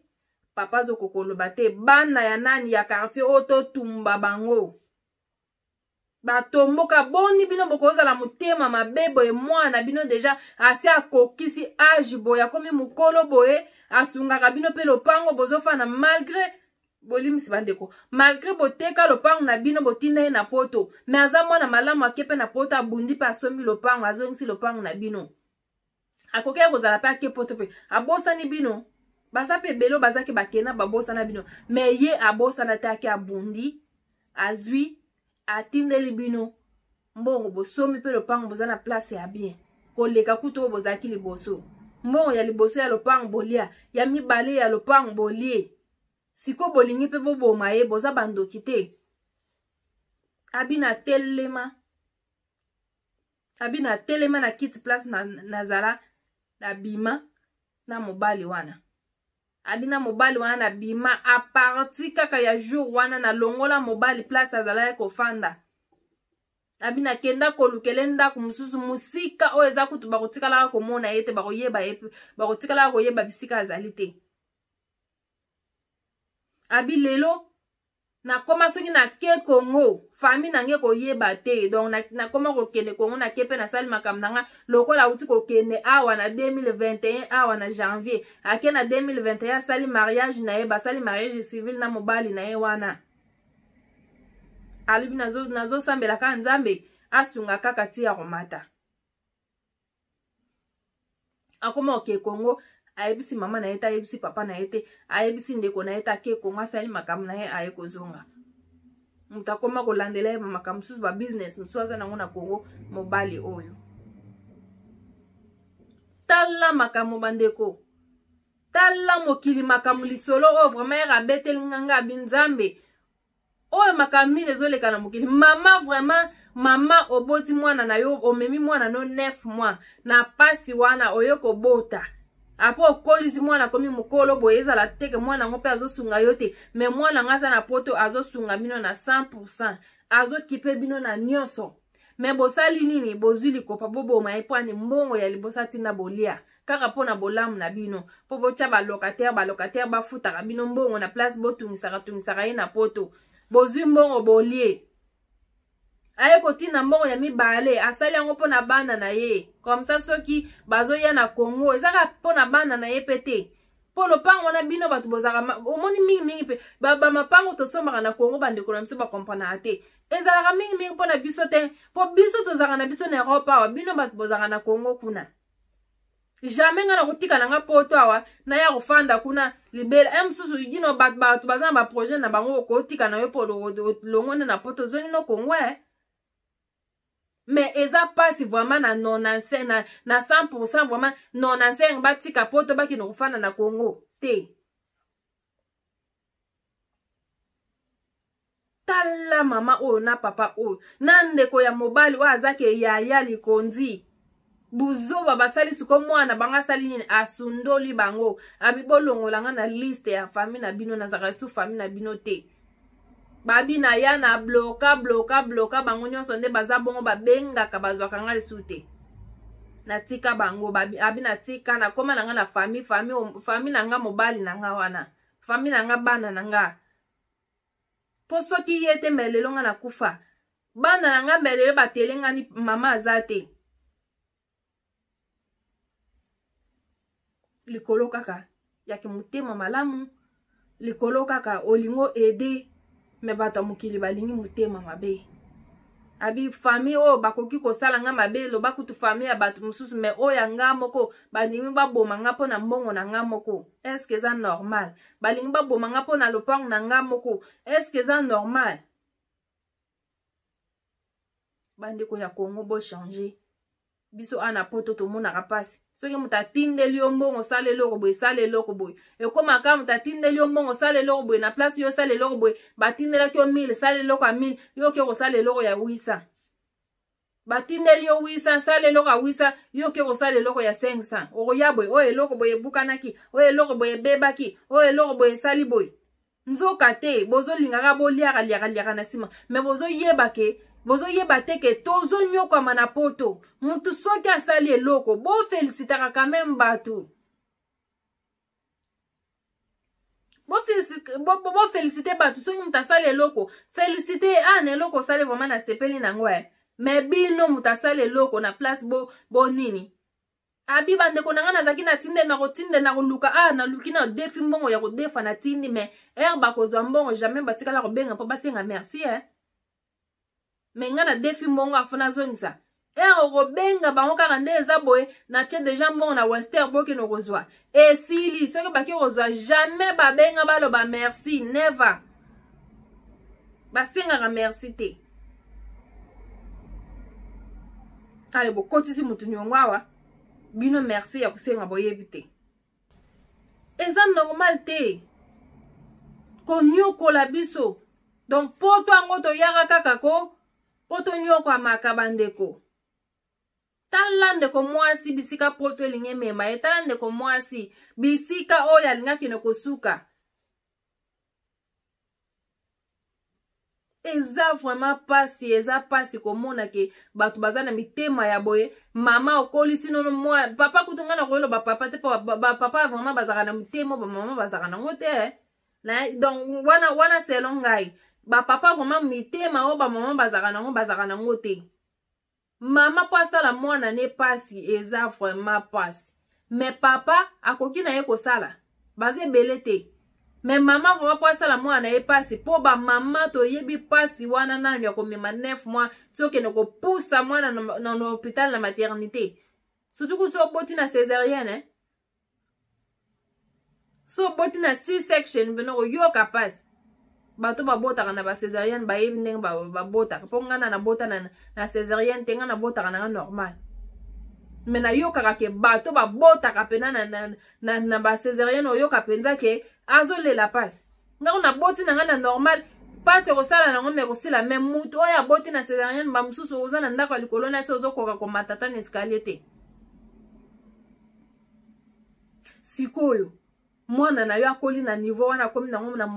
papa azokokoloba te bana ya nani ya quartier oyo totumba bango batomboka boni bino bokozala motema mabe boye mwana bino deja asi akokisi age boye akomi mokolo boye asungaka bino mpe lopango bozofana malgré bolimisi bandeko malgré boteka lopango na bino botinda ye na poto me aza mwana malamu ake mpe na poto abundi mpe asombi lopango azongisi lopango na bino akoki kozala mpe ake poto mpe abosani bino baza mpe ebele bazaki bakena babosana bino me ye abosana te ake abundi azwi atindeli bino mbongo bosomi mpe lopango boza na place ya bien koleka kutu oyo bozalaki liboso mbongo ya liboso ya lopango bolia ya mibale ya lopango bolie siko bolingi pe boboma ye boza bandoki te abina telema na kiti place nazala na bima na mobali wana abina mobali wana na bima a parti kaka ya jour wana na longola mobali place azala kofanda abina kenda kolukele ndako mususu musika oyo eza kutu bakotikala komona yete bakotikala koyeba bisika azali te abi lelo na koma soki na ke Congo famille nange koyeba te donc na koma kokende Congo na kepe na sali makambo nanga lokola uti kokende awa na 2021 awa na janvier ake na 2021 sali mariage na ye basali mariage civil na mobali na ye wana alibi nazo sambela ka nzambe asunga kaka ti ya komata akoma oke Congo ayebisi mama na ye te ayebisi papa na ye te ayebisi ndeko na ye te ake Congo asali makambo na ye aye kozonga mutu akoma kolandela ye makambo mosusu ba business mosusu aza nango na Congo mobali oyo tala makambo bandeko tala mokili makambo lisolo oyo vraiment ere abeteli nganga abi nzambe oyo makambo nini ezoleka na mokili mama vraiment mama oboti mwana na yo omemi mwana no 9 mois na pasi wana oyo kobota apo okolisi mwana komi mokolo boye ezala teke mwana ngo pe azosunga yo te me mwana ngaza na poto azosunga bino na 100% azokipe bino na nyonso me bosali nini bozwi likopa boboma epwani mbongo ya libosa tinda bolia kaka pona bolamu na bino po botya balocataire bafutaka bino mbongo na place botungisaka ye na poto bozwi mbongo bolie aye kotina mbongo ya mibale asali yango pona bana na ye comme ça soki bazoya na Congo ezaka pona bana na ye pete po lopango wana bino bato bozaka omoni mingi pe bamapango tosombaka na Congo bandeko na biso bakomprana te ezalaka mingi pona biso te po biso tozaka na biso na Europe awa bino bato bozaka na Congo kuna jamais nga na kotika na nga poto awa na ya kofanda kuna libela mosusu yino bato baza na baprojet na bango kotika na yo po longone na poto zoni no Congo mais eza pasi vraiment na 95 na 100% vraiment 95 batika poto bakino kofanda na Congo te tala mama oyo na papa oyo na ndeko ya mobali oyo azake yaya likonzi buzoba basali suko mwana banga sali nini asundoli bango abibolongolanga na liste ya famille na bino na zakasu famille na bino te babi na ya na bloka bango nyonso nde baza bongo babengaka bazwaka nga lisu te na tika bango abi na tika na koma na nga na famille na nga mobali na nga wana famille na nga bana na nga po soki ye te melelo nga na kufa bana na nga melelo batelenga ni mama aza te likolo kaka yake mutema malamu likolo kaka olingo ede me bato mokili balingi mutema mabe abi famille o bakoki kosala nga mabe loba kutu famille ya bato mosusu me oyo ya nga moko balingi baboma nga mpo na mbongo na nga moko eske eza normal balingi baboma nga mpo na lopango na nga moko eske eza normal bandeko ya Congo bo changer biso ana poto tomonaka pasi soki mutu atindeli yo mbongo sala eloko boye sala eloko boye ekomaka mutu atindeli yo mbongo sala eloko boye na place yo sala eloko boye batindelaki yo 1000 sala eloko ya 1000 yo oke kosala eloko ya 800 batindeli yo 800 sala eloko ya 800 yo oke kosala eloko ya 500 okoya boye oyo eloko boye ebukanaki oyo eloko boye ebebaki oyo eloko boye esali boye nzoka te bozolingaka boliaka na nsima me bozoyeba te ke tozonyokwama na poto mutu soki asali eloko bofelisitaka kameme bato bofelisite bato soki mutu asali eloko felisite ana eloko osali vraimen na sepeli nango me bino mutu asali eloko na place bonini abi bandeko nanga nazaki na tinde na kotinde na koluka naluki na defi mbongo ya kodefa na tindi me bakozwa mbongo jamais batikala kobenga mpo basenga merci me nga na defi mbongo afuna zongisa okobenga bango kaka nde eza boye na tie deja mbongo na wester boki nokozwa esili soki baki kozwa jamais babenga baloba merci never basengaka merci te ale bokotisi mutu nyongo awa bino merci ya kosenga boyebi te eza normal te konyokola biso donc po to yango toyaka kaka ko poto nyoko amaka bandeko tala tala ndeko mwasi bisika poto elingi mema ye tala ndeko mwasi bisika oyo alingaki na kosuka eza vraiment pasi eza pasi komona ke bato baza na mitema ya boye mama okolisi nono mwa papa kutunga na koyelo bapapa te papa vraiment bazaka na mitema bamama bazaka nango te donc wana selo ngai bapapa vraiment mitema oyo bamama bazaka nango te mama po asala mwana ne pasi eza vraiment pasi mais papa akoki na ye kosala baza ebele te mais mama vraiment po asala mwana ye pasi po ba mama toyebi pasi wana nanu ya komema 9 mois tokende kopusa mwana na hôpital na maternité surtout ku so boti na césarienne so boti na C-section bino koyoka pasi bato babotaka na ba césarienne bayebi ndenge babotaka po ngana na bota na césarienne te ngana botaka na normal mais na yokaka ke bato babotaka pena na ba césarienne oyoka penza ke azolela pasi ngako na boti na ngana normal pasi kosala nango me kosila même mutu oyo aboti na césarienne ba mususu oza na ndako likolo na se ozokoka komatata na escalier te sikoyo mwana na yo akoli na niveau wana komi nango na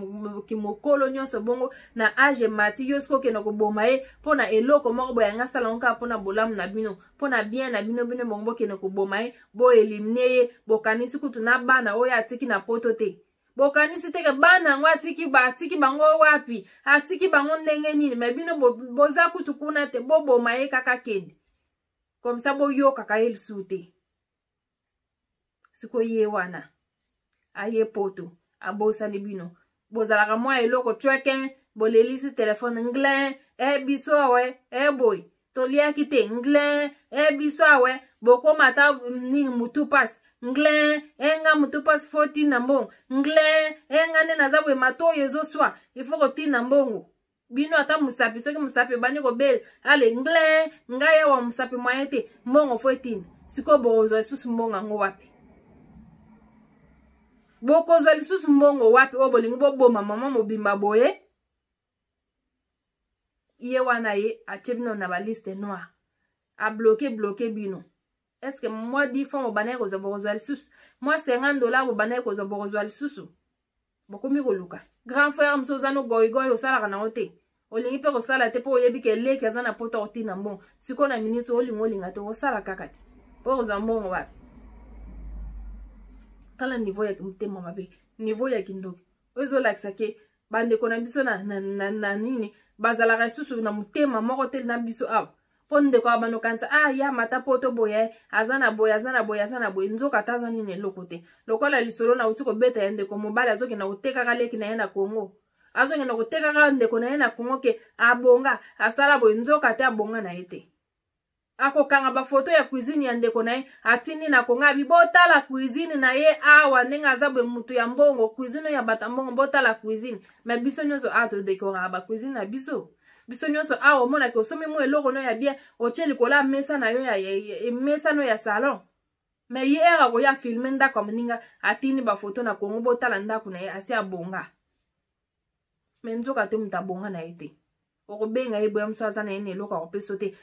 kimokolo nyonso bongo na age mati yo siko kena koboma ye pona eloko moko boyanga sala nka pona bolamu na bino pona bien na bino bongo kena koboma ye bo elimine ye bokanisi kutu na bana oyo atiki na poto te bokanisi teke bana ngo atiki bango wapi atiki bango ndenge nini me bino boza kutu kuna te boma ye kaka kende comme ça boyo kaka ye lisuute siko ye wana aye poto abosani bino bozalaka mwa eloko chweke bolelisi telefone nglin biso awe boy toliaki te nglin biso awe bokoma ata nini mutu pasi nglin nga mutu pasi fo tina mbongo nglin nga nde naza boye mato oyo ezoswa ifo kotina mbongo bino ata musapi soki musapi bani kobele ale nglin ngai awa musapi mwaye te mbongo fo etina siko bokozwa lisusu mbongo yango wapi bokozwa lisusu mbongo wapi oyo bolingi boboma mama mobimba boye ye wana ye atie bino na baliste noire abloke bino est-ce que moi 10 fois mobanaye kozwa bokozwa lisusu moi $50 mobanaye kozwa bokozwa lisusu bokomi koluka grand frère mosu oza no goigoy osalaka nango te olingi mpe kosala te mpo oyebi ke eleki aza na poto otina mbongo sikoyo na miniti olinga te osala kaka te mpo kozwa mbongo wapi tala niveau ya mtema mabe niveau ya kindoki ozolakisa ke bandeko na biso na nini bazalaka lisusu na mtema moko te na biso awa po ndeko abano kanisa ya mata poto boye azana boye nzoka taza nini eloko te lokola lisolo na uti kobeta ya ndeko mobali azokenda kotekaka leki na ye na Kongo azokenda kotekaka ndeko na ye na Kongo ke abonga asala boye nzoka te abonga na ye te akokanga bafoto ya cuisine ya ndeko na ye atindi na Kongo botala cuisine na ye awa ndenge aza boye mutu ya mbongo cuisine ya bata mbongo botala cuisine me biso nyonso todekora ba cuisine na biso nyonso omona ke osomi mo eloko no ya bien otie likola mesa na yo ya mesa no ya salon me ye koya filme ndako moninga atindi bafoto na Kongo botala ndako na ye asi abonga me nzoka te mutu abonga na ye te okobenga ye boya musu aza na ye na eloko akopeso te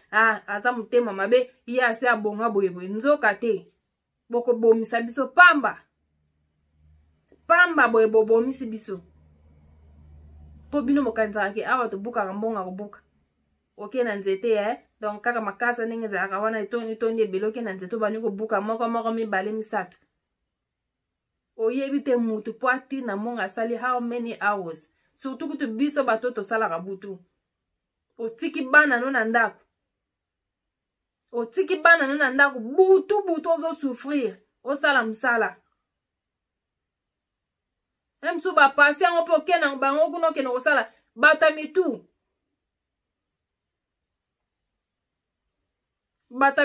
aza motema mabe ye asi abonga boyeboye nzoka te bokobomisa biso pamba boye bobomisi biso po bino mokanzaka ke awa tobukaka mbongo kobuka oke na nzete donc kaka makasa ndenge ezalaka wana etondi ebele oke na nzete obani kobuka moko mibale misato oyebi te mutu po atina mbongo asali how many hours surtout kutu biso bato tosalaka butu otiki bana no na ndako butu ozosouffrir osala msala emsu bapasi yango mpe okena bango kuna okena kosala bata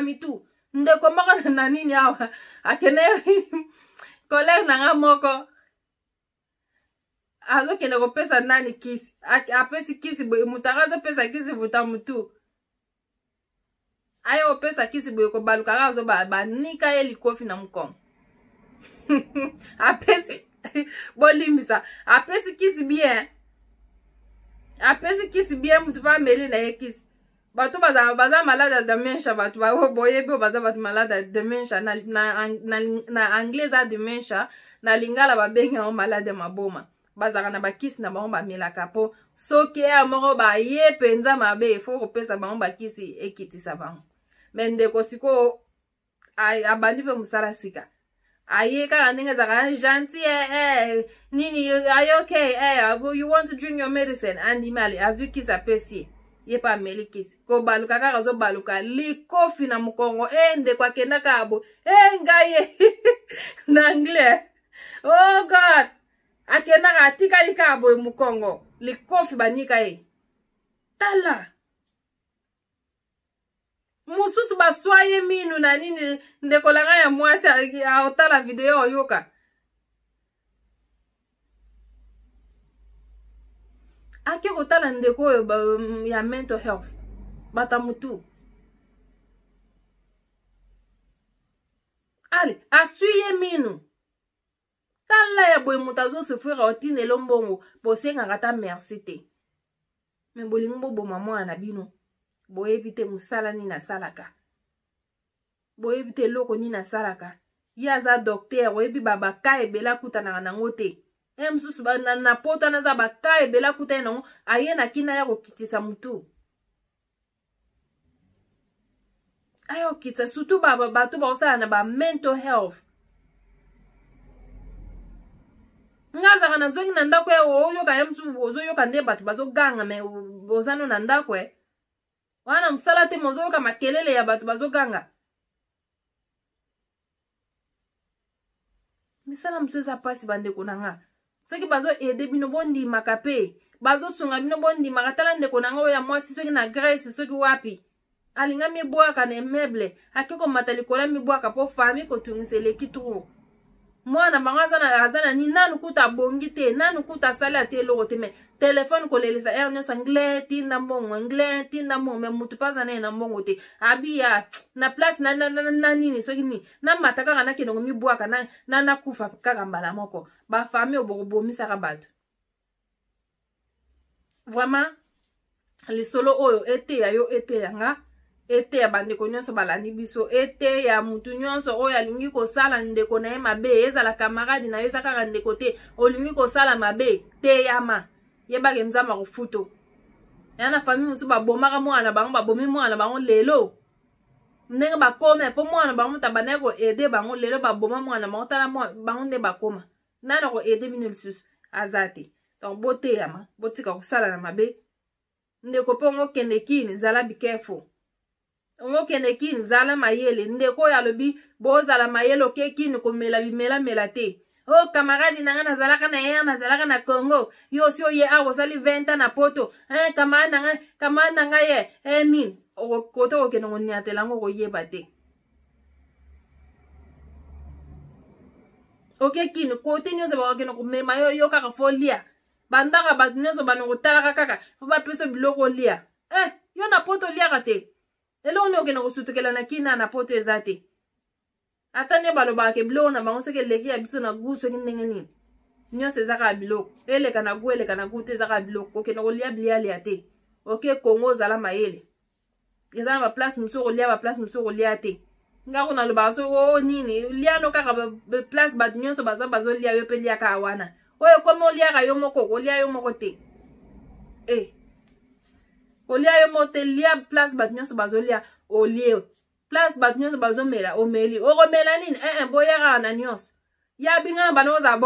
mitu ndeko moko na nini awa akene kolege nanga moko azokende kopesa nani kisi apesi kisi boye mutu akazopesa kisi buta mutu aye opesa kisi boye kobaluka kaka azo banika ye likofi na mukongo apesi bolimbisa apesi kisi bien mutu pa meli na ye kisi Bato baza malade de dementia bato ba boye be baza bato malade de dementia na anglais za dementia na lingala ba benga o malade maboma bazaka na bakisi na bango bamelaka po soki ya moko ba ye penza mabe fo ko pesa bango bakisi ekitisa bango mende ko siko abandi pe musala sika aye kaka ndenge zaka gentil nini are you okay you want to drink your medicine andi mali azukisa pesi ye pa melikisi ko baluka kaka zo baluka likofi na mukongo ende kwa kenda kabo ngaye na anglais oh god akenda ka tika likabo mukongo likofi banika tala mususu baswaye minu na nini ndekolanga ya mwasi aotala video oyoka ake kotala ndeko ya mental health bata mutu ale asuye minu tala ya boye mutazo sufira otine lombongo bosenga kata merci te me bolingo boma mwana bino boyebi te musala ni nasalaka boyebi te loko ni nasalaka yaza docteur oyebi babaka ebela kutanaka nango te msusu na poto naza baka ebela kuta nango aye na kina ya kokitisa mutu ayo kitsa surtout bato baosala na ba mental health ngazaka na zongi na ndako ya oyoka ya msusu ozoyoka nde bato bazoganga me ozano na ndako wana musala te mozoyoka makelele ya bato bazoganga misala musu eza pasi bandeko nanga soki bazo ede bino bondimaka pe bazosunga bino bondimaka tala ndeko nanga oyo ya mwasi soki na Grèce soki wapi alinga mibwaka na meuble ake komata likolo ya mibwaka po fami kotungisa eleki tro mwana bango aza na nini nanu kuta abongi te nanu kuta asali ate eloko te me telefone kolelisa ere nyonso anglais tinda mbongo me mutu paza na ye na mbongo te abiya na place na nini soki nini na mata kaka nakendongo mibwaka nakufa kaka mbala moko bafami obokobomisaka bato vraiment lisolo oyo eteya yo eteyanga ete ya bandeko nyonso balandi biso ete ya mutu nyonso oyo alingi kosala ndeko na ye mabe ezala kamaradi na yo eza kaka ndeko te olingi kosala mabe te yama yebake nzambe akofuto ya na famille mosusu babomaka mwana bango babomi mwana bango lelo ndenge bakome po mwana bango tabana koede bango lelo baboma mwana bango tala bango nde bakoma nana koede bino lisusu aza te donc boteyama botika kosala na mabe ndeko mpe ongo kende kini zala be careful ongo kende kini zala mayele ndeko oyo alobi bozala mayele oke kini komela bimela te oh kamaradi nanga nazalaka na ye nazalaka na Congo yo si oye awo sali 20 na poto kamaradi nanga ye nini koto okende ngoniatela ngo koyeba te oke kini kote nyonso bakokende komema yo kaka folia bandaka bato nyonso banokotalaka kaka fo bapesa biloko lia yo na poto liaka te eloko ni okende kosutukela na kina na poto eza te ata ne balobaka biloko na bango soki eleki ya biso na gu soki ndenge nini nyonso eza kaka biloko eleka na gu te eza kaka biloko okende kolia bilialia te oke Kongo ozala mayele eza na baplace mosusu kolia baplace mosusu kolia te ngako nalobaka so nini liano kaka baplace bato nyonso bazolia yo mpe liaka awana oyo komi oliaka yo moko kolia yo moko te kolia yo moko te lia place bato nyonso bazolia olie place bato nyonso bazomela omeli okomela nini boyaka na nyonso ya bingana bana oza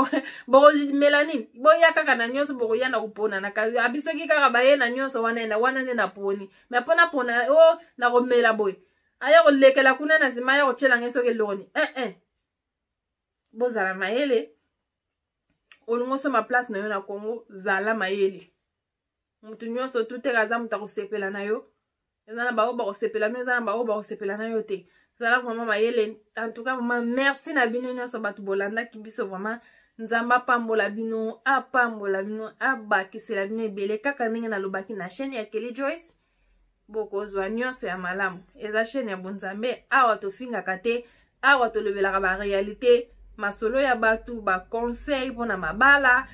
bokomela nini boya kaka na nyonso bokoya na kupona na kazi abisoki kaka baye na nyonso wana nde na poni me mpona pona na komela boye aya kolekela kuna na nsima ya kotyelange soki eloni bozala mayele olingo soma place na yo na Kongo zala mayele mutu nyonso tuteka aza mutu akosepela na yo eza na bao bakosepela no eza na bao bakosepela na yo te zala vraiment mayele en tout cas vraiment merci na bino nyonso bato bolandaki biso vraiment nzambe apambola bino abakisela bino ebele kaka ndenge nalobaki na chaîne ya Kelly Joyce bokozwa nyonso ya malamu eza chaîne ya bonzambe awa tofingaka te awa tolobelaka barealité masolo ya bato baconseil mpona mabala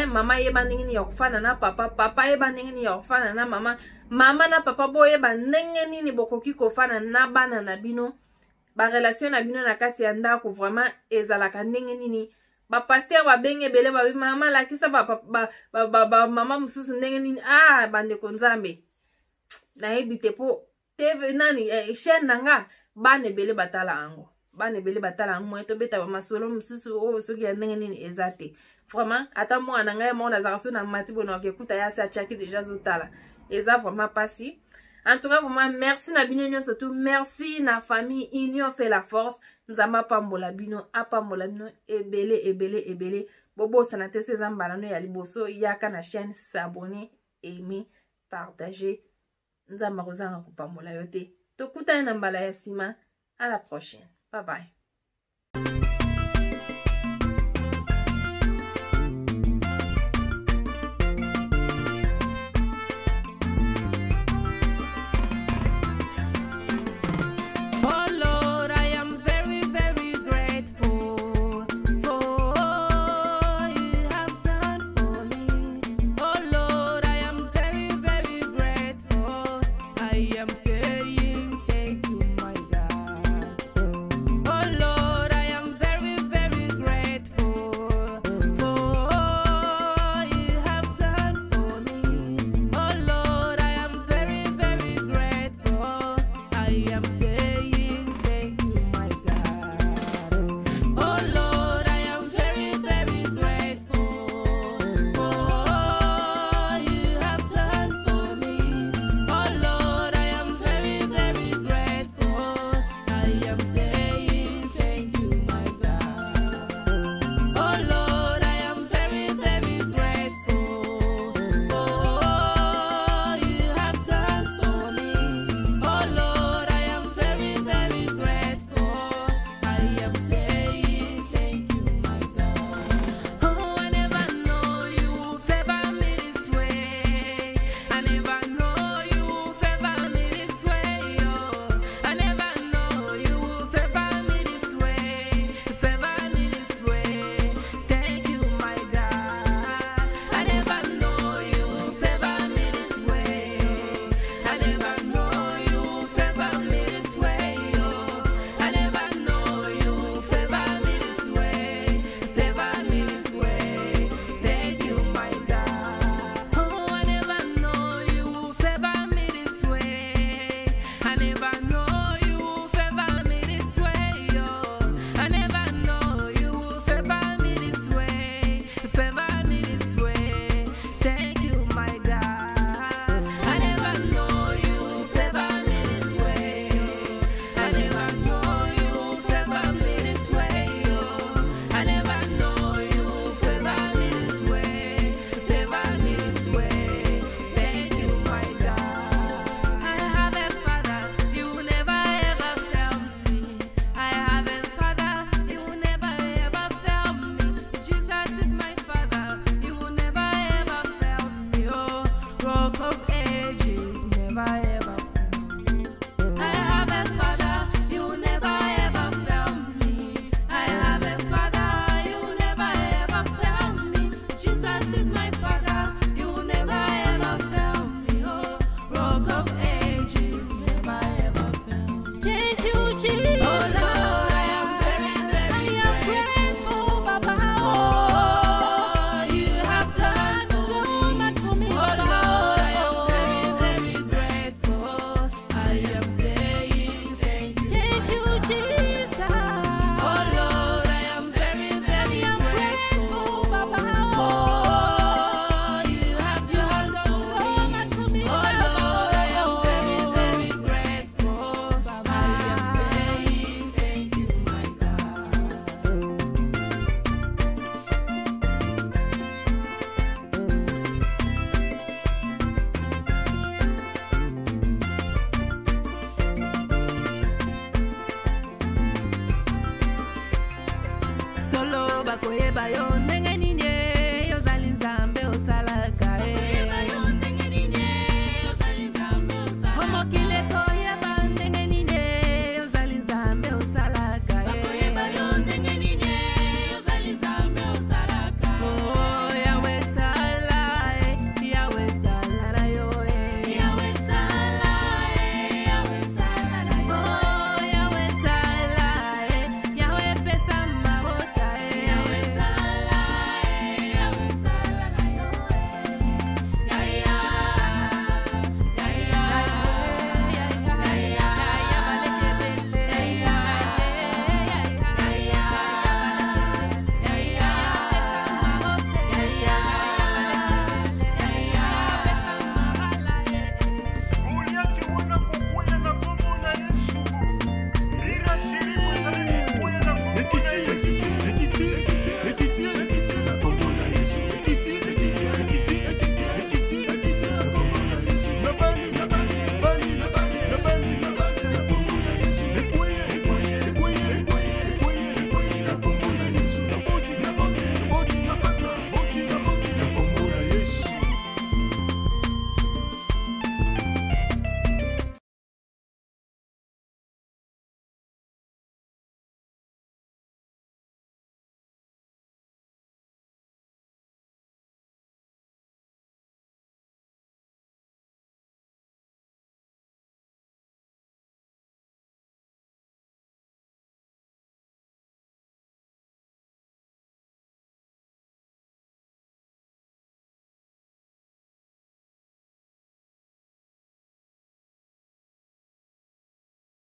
mama yeba ndenge nini ya kofana na papa yeba ndenge nini ya kofana na mama mama na papa boye ba ndenge nini bokoki kofana na bana na bino ba relation na bino na kati ya ndako vraiment ezalaka ndenge nini ba pasteur ba benge bele ba mama la kisa ba mama mususu ndenge nini bande ko nzambe na ebite po TV nani chaîne nanga bane bele batala ango bane bele batala ango to beta ba masolo mususu soki ya ndenge nini ezate vraiment ata mo ananga ya mo na zaraso na mati bono akekuta ya sa chaki déjà zotala eza vraiment passé. En tout cas, vraiment, merci na bino surtout merci na famille Union fait la force. Nzamba pambola bino, apambola bino, ebele. Bobo sanate so zambalano ya liboso, yaka na chaîne, s'abonner, aimer, partager. Nzamba rozanga kupambola yote. Tokuta na mbala ya sima. À la prochaine. Bye bye. Solo bakoyeba yo ndenge